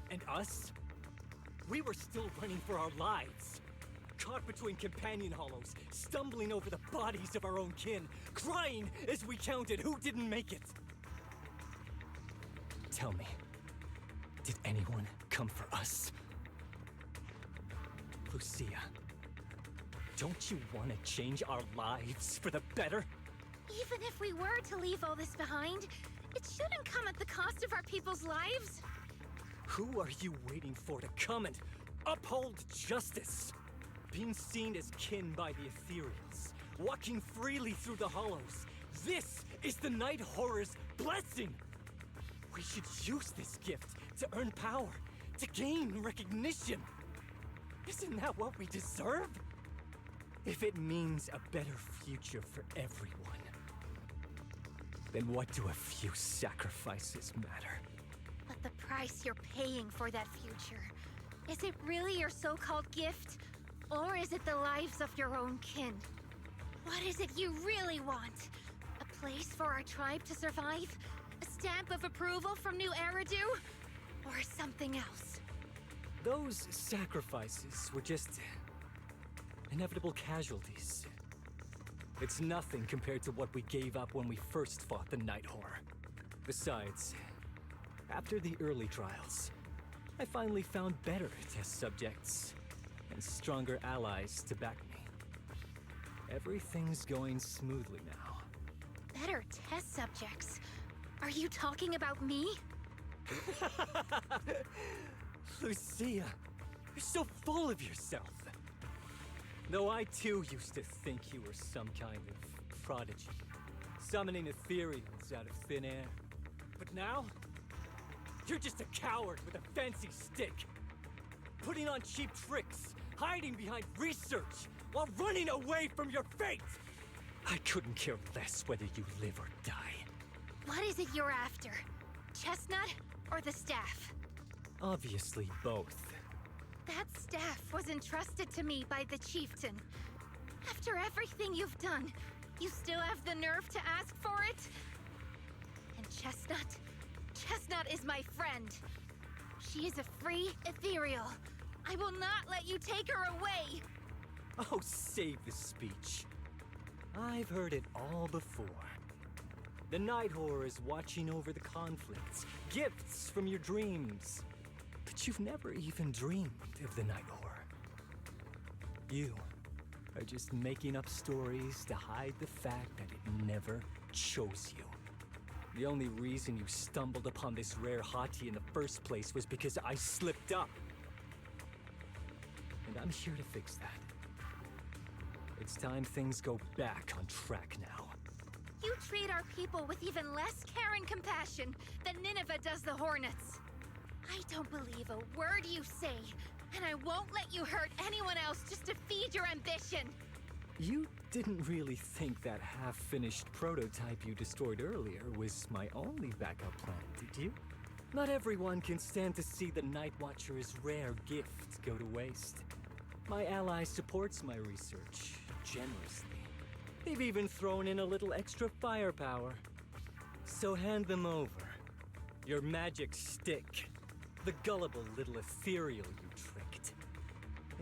And us? We were still running for our lives. Caught between companion hollows, stumbling over the bodies of our own kin, crying as we counted who didn't make it. Tell me, did anyone come for us? Lucia, don't you want to change our lives for the better? Even if we were to leave all this behind, it shouldn't come at the cost of our people's lives. Who are you waiting for to come and uphold justice? Being seen as kin by the Ethereals, walking freely through the hollows. This is the Night Horror's blessing! We should use this gift to earn power, to gain recognition. Isn't that what we deserve? If it means a better future for everyone, then what do a few sacrifices matter? But the price you're paying for that future, is it really your so-called gift? Or is it the lives of your own kin? What is it you really want? A place for our tribe to survive? A stamp of approval from New Eridu? Or something else? Those sacrifices were just inevitable casualties. It's nothing compared to what we gave up when we first fought the Night Horror. Besides, after the early trials, I finally found better test subjects and stronger allies to back me. Everything's going smoothly now. Better test subjects? Are you talking about me? Lucia, you're so full of yourself. Though I too used to think you were some kind of prodigy, summoning Ethereals out of thin air. But now, you're just a coward with a fancy stick, putting on cheap tricks, hiding behind research, while running away from your fate! I couldn't care less whether you live or die. What is it you're after? Chestnut or the staff? Obviously both. That staff was entrusted to me by the chieftain. After everything you've done, you still have the nerve to ask for it? And Chestnut? Chestnut is my friend. She is a free ethereal. I will not let you take her away! Oh, save the speech. I've heard it all before. The Night Horror is watching over the conflicts, gifts from your dreams. But you've never even dreamed of the Night Horror. You are just making up stories to hide the fact that it never chose you. The only reason you stumbled upon this rare hottie in the first place was because I slipped up. And I'm here to fix that. It's time things go back on track now. You treat our people with even less care and compassion than Nineveh does the Hornets. I don't believe a word you say, and I won't let you hurt anyone else just to feed your ambition. You didn't really think that half-finished prototype you destroyed earlier was my only backup plan, did you? Not everyone can stand to see the Night Watcher's rare gift go to waste. My ally supports my research generously. They've even thrown in a little extra firepower. So hand them over. Your magic stick. The gullible little ethereal you tricked.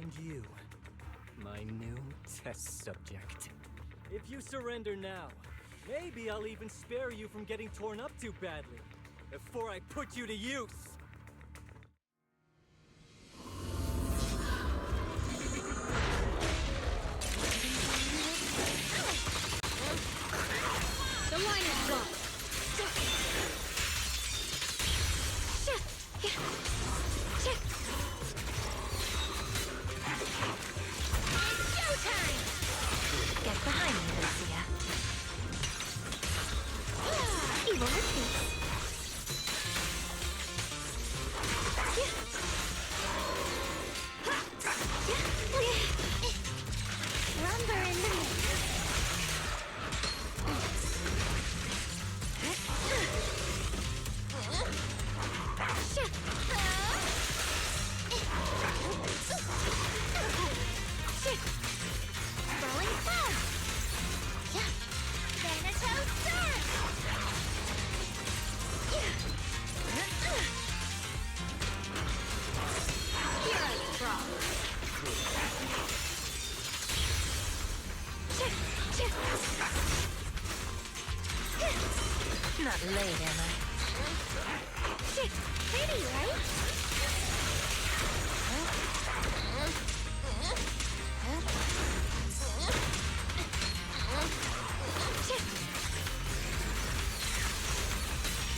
And you, my new test subject. If you surrender now, maybe I'll even spare you from getting torn up too badly before I put you to use. The line is blocked. Get behind me, Lucia. Evil retreats. Late, am I? Shit, pretty, right? Shit.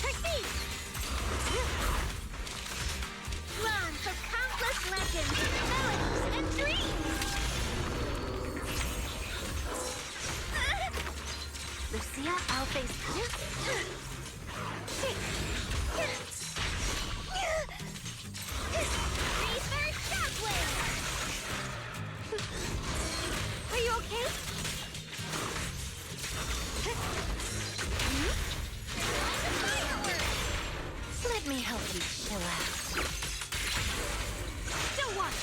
Proceed! Run for countless legends, melodies, and dreams! Lucia, I'll face this. Reverse shockwave! Are you okay? Let me help you chill out. Don't want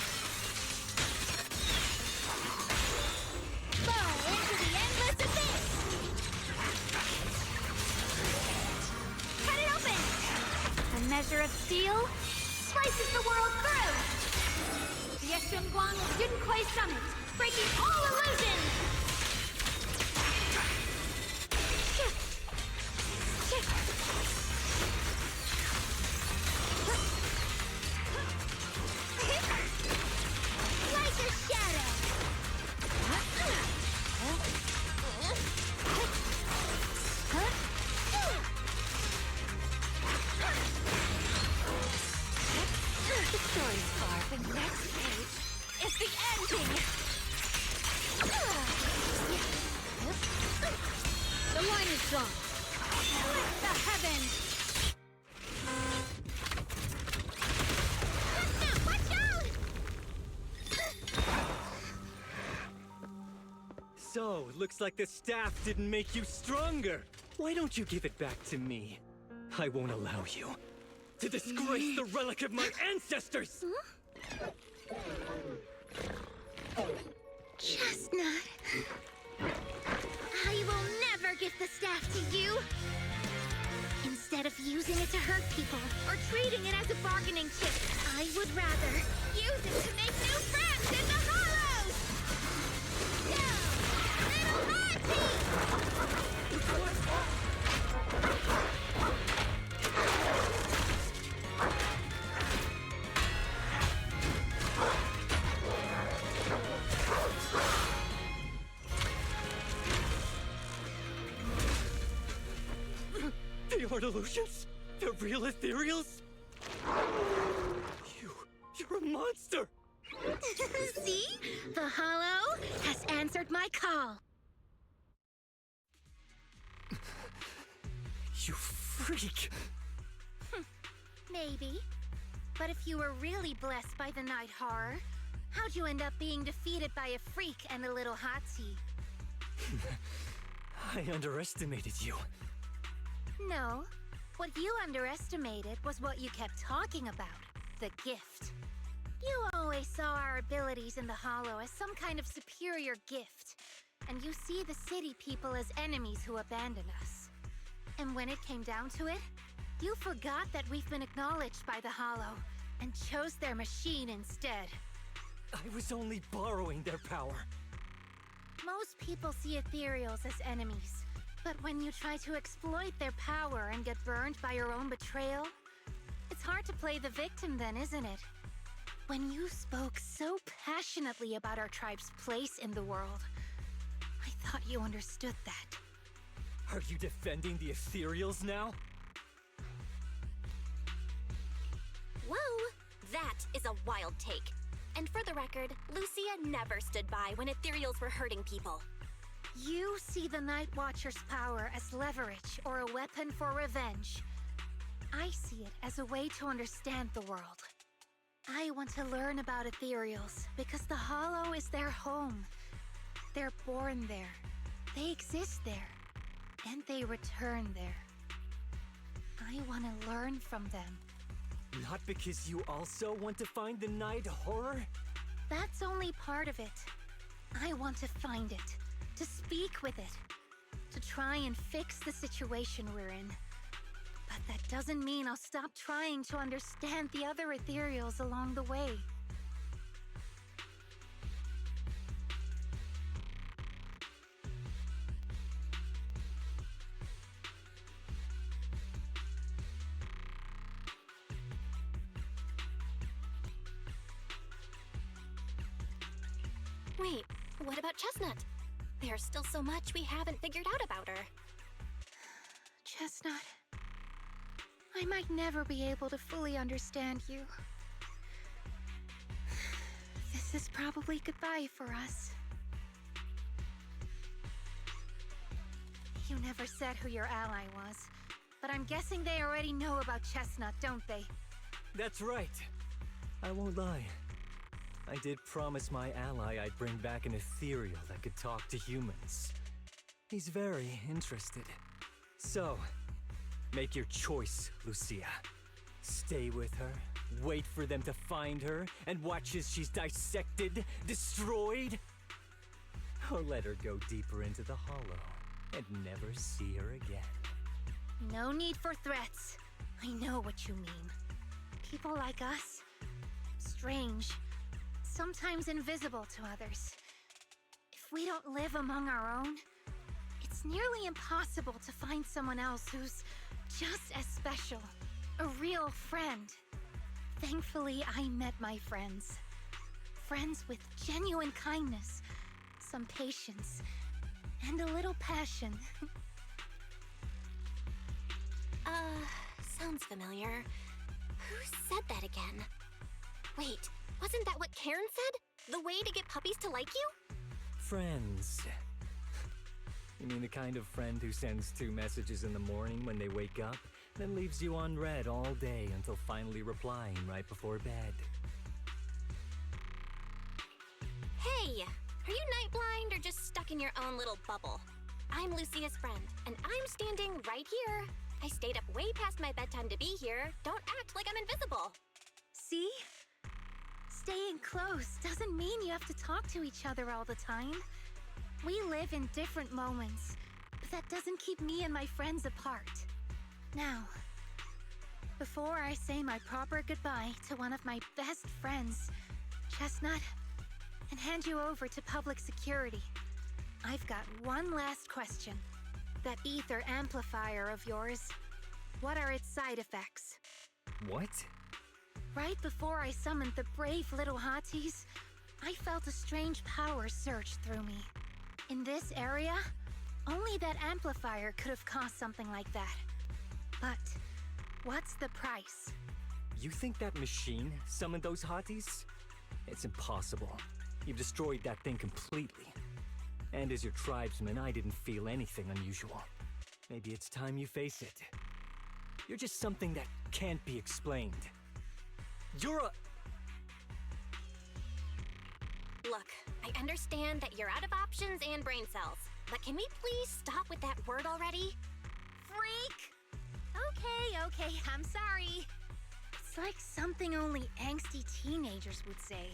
Fall into the endless abyss! Cut it open! A measure of steel slices the world through! The Yeshunguang Junkoi Summit, breaking all illusions! Like a shadow! The story's far, the next page is the ending! The line is drawn. Split the heavens! Watch out! So, looks like the staff didn't make you stronger. Why don't you give it back to me? I won't allow you to disgrace the relic of my ancestors! Chestnut. I will never give the staff to you. Instead of using it to hurt people or treating it as a bargaining chip, I would rather use it to make new friends in the hollows. Go, little They aren't illusions? They're real ethereals? You're a monster! See? The hollow has answered my call. You freak! Maybe. But if you were really blessed by the night horror, how'd you end up being defeated by a freak and a little hot tea? I underestimated you. No. What you underestimated was what you kept talking about. The gift. You always saw our abilities in the Hollow as some kind of superior gift. And you see the city people as enemies who abandoned us. And when it came down to it, you forgot that we've been acknowledged by the Hollow and chose their machine instead. I was only borrowing their power. Most people see ethereals as enemies. But when you try to exploit their power and get burned by your own betrayal, it's hard to play the victim then, isn't it? When you spoke so passionately about our tribe's place in the world, I thought you understood that. Are you defending the ethereals now? Whoa! That is a wild take. And for the record, Lucia never stood by when ethereals were hurting people. You see the Night Watcher's power as leverage or a weapon for revenge. I see it as a way to understand the world. I want to learn about ethereals because the Hollow is their home. They're born there. They exist there. And they return there. I want to learn from them. Not because you also want to find the night horror? That's only part of it. I want to find it, to speak with it, to try and fix the situation we're in. But that doesn't mean I'll stop trying to understand the other ethereals along the way. Wait, what about Chestnut? There's still so much we haven't figured out about her. Chestnut, I might never be able to fully understand you. This is probably goodbye for us. You never said who your ally was, but I'm guessing they already know about Chestnut, don't they? That's right. I won't lie. I did promise my ally I'd bring back an ethereal that could talk to humans. He's very interested. So, make your choice, Lucia. Stay with her, wait for them to find her, and watch as she's dissected, destroyed? Or let her go deeper into the hollow and never see her again. No need for threats. I know what you mean. People like us, strange, sometimes invisible to others. If we don't live among our own, it's nearly impossible to find someone else who's just as special, a real friend. Thankfully, I met my friends. Friends with genuine kindness, some patience, and a little passion. Sounds familiar. Who said that again? Wait, wasn't that what Karen said? The way to get puppies to like you? Friends. You mean the kind of friend who sends 2 messages in the morning when they wake up, then leaves you unread all day until finally replying right before bed? Hey, are you night blind or just stuck in your own little bubble? I'm Lucia's friend, and I'm standing right here. I stayed up way past my bedtime to be here. Don't act like I'm invisible. See? Staying close doesn't mean you have to talk to each other all the time. We live in different moments, but that doesn't keep me and my friends apart. Now, before I say my proper goodbye to one of my best friends, Chestnut, and hand you over to public security, I've got one last question. That ether amplifier of yours, what are its side effects? What? Right before I summoned the brave little hotties, I felt a strange power surge through me. In this area, only that amplifier could have caused something like that. But what's the price? You think that machine summoned those hotties? It's impossible. You've destroyed that thing completely. And as your tribesman, I didn't feel anything unusual. Maybe it's time you face it. You're just something that can't be explained. You're a... Look, I understand that you're out of options and brain cells, but can we please stop with that word already? Freak! Okay, I'm sorry. It's like something only angsty teenagers would say.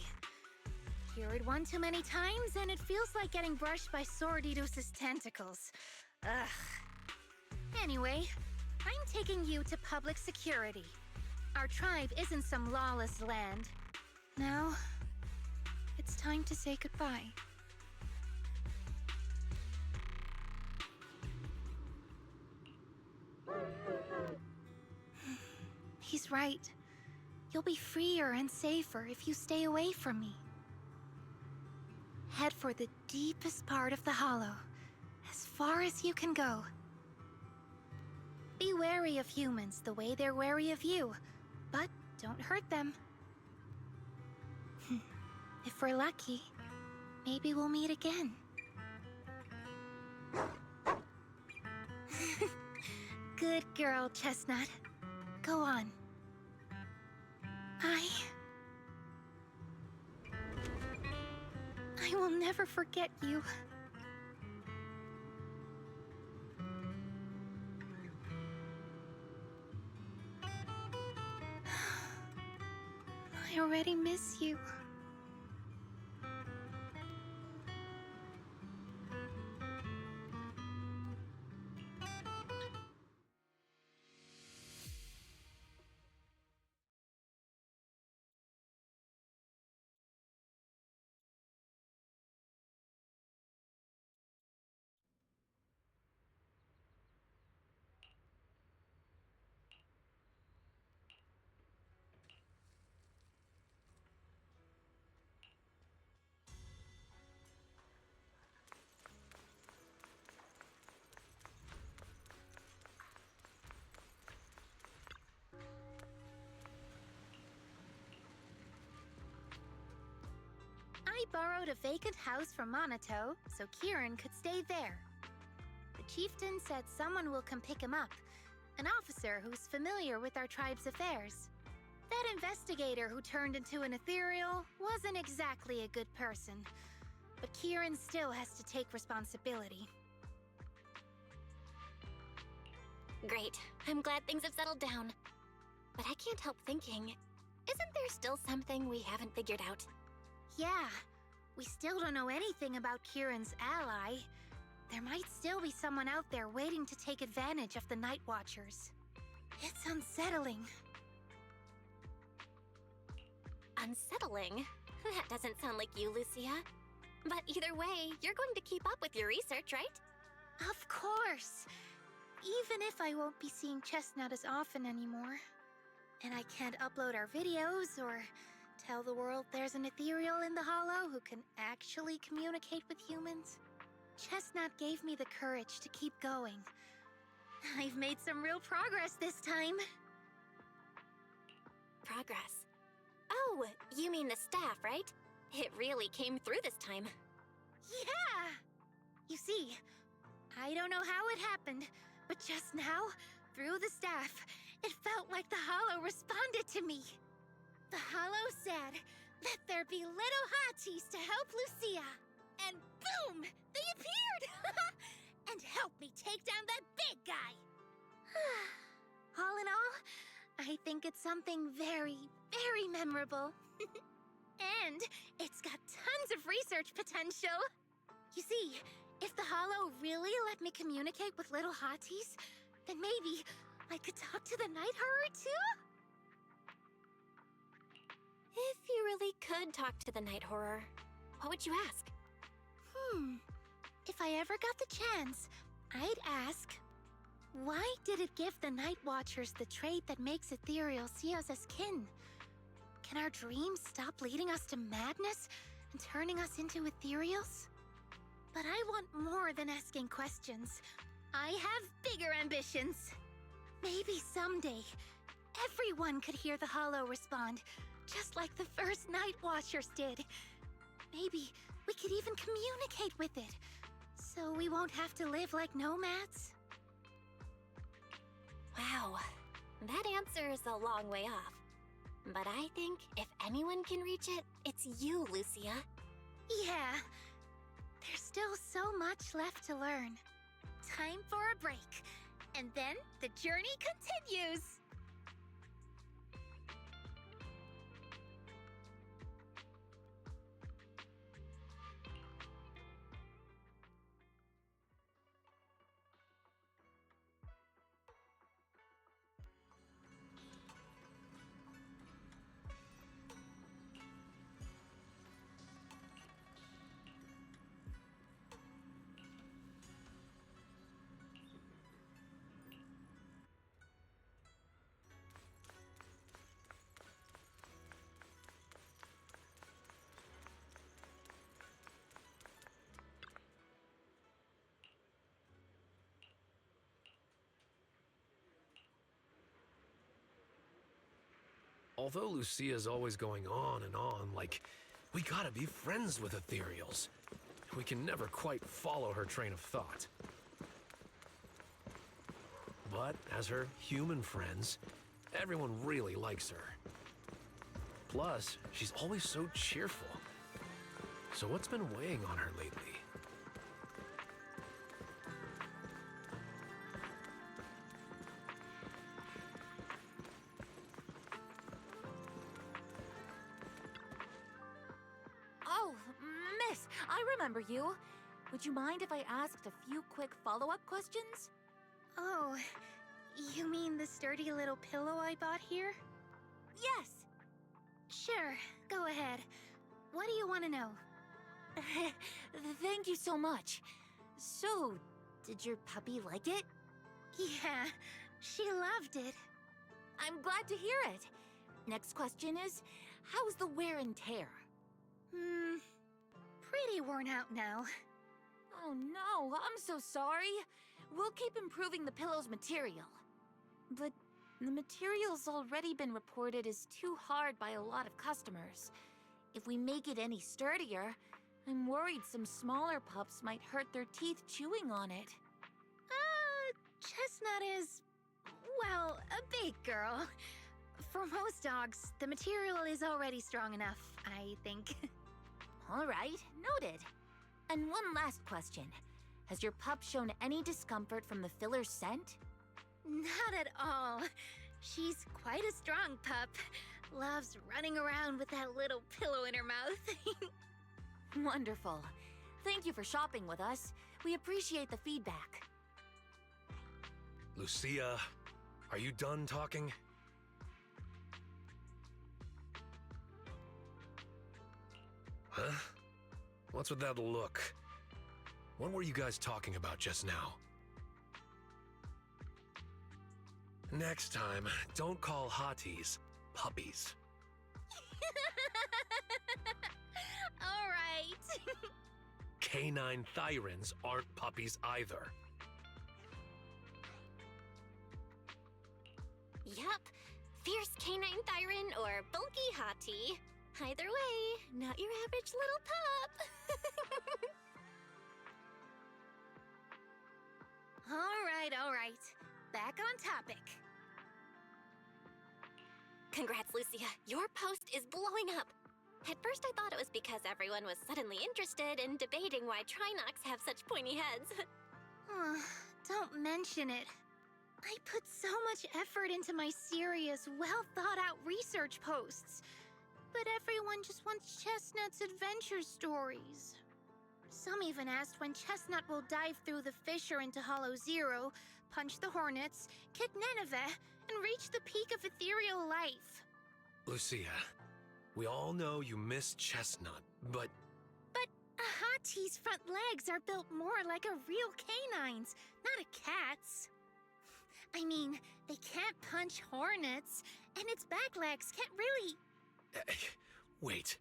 Hear it one too many times, and it feels like getting brushed by Sordidus's tentacles. Ugh. Anyway, I'm taking you to public security. Our tribe isn't some lawless land. Now, it's time to say goodbye. He's right. You'll be freer and safer if you stay away from me. Head for the deepest part of the hollow, as far as you can go. Be wary of humans the way they're wary of you, but don't hurt them. If we're lucky, maybe we'll meet again. Good girl, Chestnut. Go on. I will never forget you. I already miss you. borrowed a vacant house from Monato so Kieran could stay there. The chieftain said someone will come pick him up, an officer who's familiar with our tribe's affairs. That investigator who turned into an ethereal wasn't exactly a good person, but Kieran still has to take responsibility. Great. I'm glad things have settled down. But I can't help thinking, isn't there still something we haven't figured out? Yeah, we still don't know anything about Kieran's ally. There might still be someone out there waiting to take advantage of the Night Watchers. It's unsettling. Unsettling? That doesn't sound like you, Lucia. But either way, you're going to keep up with your research, right? Of course! Even if I won't be seeing Chestnut as often anymore. And I can't upload our videos or tell the world there's an ethereal in the Hollow who can actually communicate with humans. Chestnut gave me the courage to keep going. I've made some real progress this time. Progress. Oh, you mean the staff, right? It really came through this time. Yeah! You see, I don't know how it happened, but just now, through the staff, it felt like the Hollow responded to me. The Hollow said, "Let there be little hotties to help Lucia." And boom! They appeared! And helped me take down that big guy! All in all, I think it's something very, very memorable. And it's got tons of research potential. You see, if the Hollow really let me communicate with little hotties, then maybe I could talk to the Night Horror too? If you really could talk to the Night Horror, what would you ask? If I ever got the chance, I'd ask, why did it give the Night Watchers the trait that makes Ethereal see us as kin? Can our dreams stop leading us to madness and turning us into Ethereals? But I want more than asking questions. I have bigger ambitions. Maybe someday, everyone could hear the Hollow respond, just like the first Night Watchers did. Maybe we could even communicate with it, so we won't have to live like nomads. Wow, that answer is a long way off. But I think if anyone can reach it, it's you, Lucia. Yeah, there's still so much left to learn. Time for a break, and then the journey continues! Although Lucia's always going on and on, like, we gotta be friends with ethereals, we can never quite follow her train of thought. But as her human friends, everyone really likes her. Plus, she's always so cheerful. So what's been weighing on her lately? Oh, miss, I remember you. Would you mind if I asked a few quick follow-up questions? Oh, you mean the sturdy little pillow I bought here? Yes. Sure, go ahead. What do you want to know? Thank you so much. So, did your puppy like it? Yeah, she loved it. I'm glad to hear it. Next question is, how's the wear and tear? Pretty worn out now. Oh no, I'm so sorry. We'll keep improving the pillow's material. But the material's already been reported as too hard by a lot of customers. If we make it any sturdier, I'm worried some smaller pups might hurt their teeth chewing on it. Chestnut is, well, a big girl. For most dogs, the material is already strong enough, I think. All right, noted. And one last question. Has your pup shown any discomfort from the filler's scent? Not at all. She's quite a strong pup. Loves running around with that little pillow in her mouth. Wonderful. Thank you for shopping with us. We appreciate the feedback. Lucia, are you done talking? Huh? What's with that look? What were you guys talking about just now? Next time, don't call hotties puppies. All right. Canine thyrans aren't puppies either. Yup. Fierce canine thyron or bulky hottie. Either way, not your average little pup. All right. Back on topic. Congrats, Lucia. Your post is blowing up. At first I thought it was because everyone was suddenly interested in debating why Trinocs have such pointy heads. Don't mention it. I put so much effort into my serious, well-thought-out research posts. But everyone just wants Chestnut's adventure stories. Some even asked when Chestnut will dive through the fissure into Hollow Zero, punch the Hornets, kick Nineveh, and reach the peak of ethereal life. Lucia, we all know you miss Chestnut, but But a hottie's front legs are built more like a real canine's, not a cat's. I mean, they can't punch hornets, and its back legs can't really... Wait.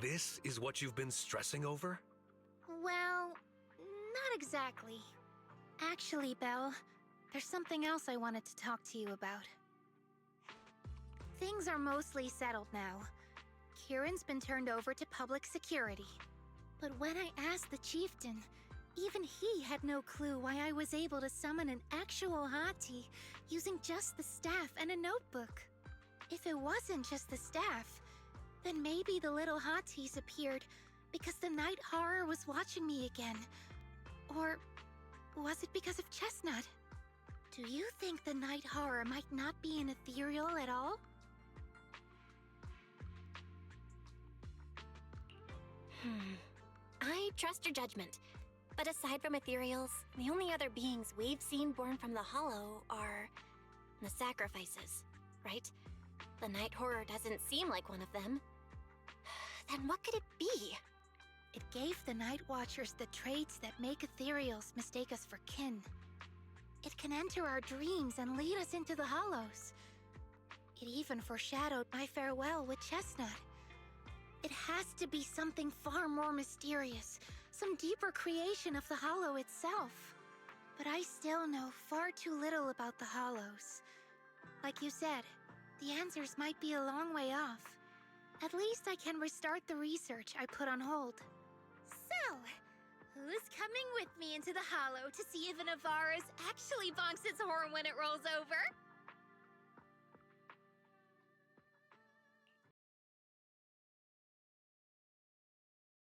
This is what you've been stressing over? Well, not exactly. Actually, Belle, there's something else I wanted to talk to you about. Things are mostly settled now. Kieran's been turned over to public security. But when I asked the chieftain, even he had no clue why I was able to summon an actual hottie using just the staff and a notebook. If it wasn't just the staff, then maybe the little hotties appeared because the night horror was watching me again. Or was it because of Chestnut? Do you think the night horror might not be an ethereal at all? I trust your judgment. But aside from ethereals, the only other beings we've seen born from the Hollow are the sacrifices, right? The night horror doesn't seem like one of them. Then what could it be? It gave the Night Watchers the traits that make ethereals mistake us for kin. It can enter our dreams and lead us into the Hollows. It even foreshadowed my farewell with Chestnut. It has to be something far more mysterious, some deeper creation of the Hollow itself. But I still know far too little about the Hollows. Like you said, the answers might be a long way off. At least I can restart the research I put on hold. So, who's coming with me into the Hollow to see if an Avaris actually bonks its horn when it rolls over?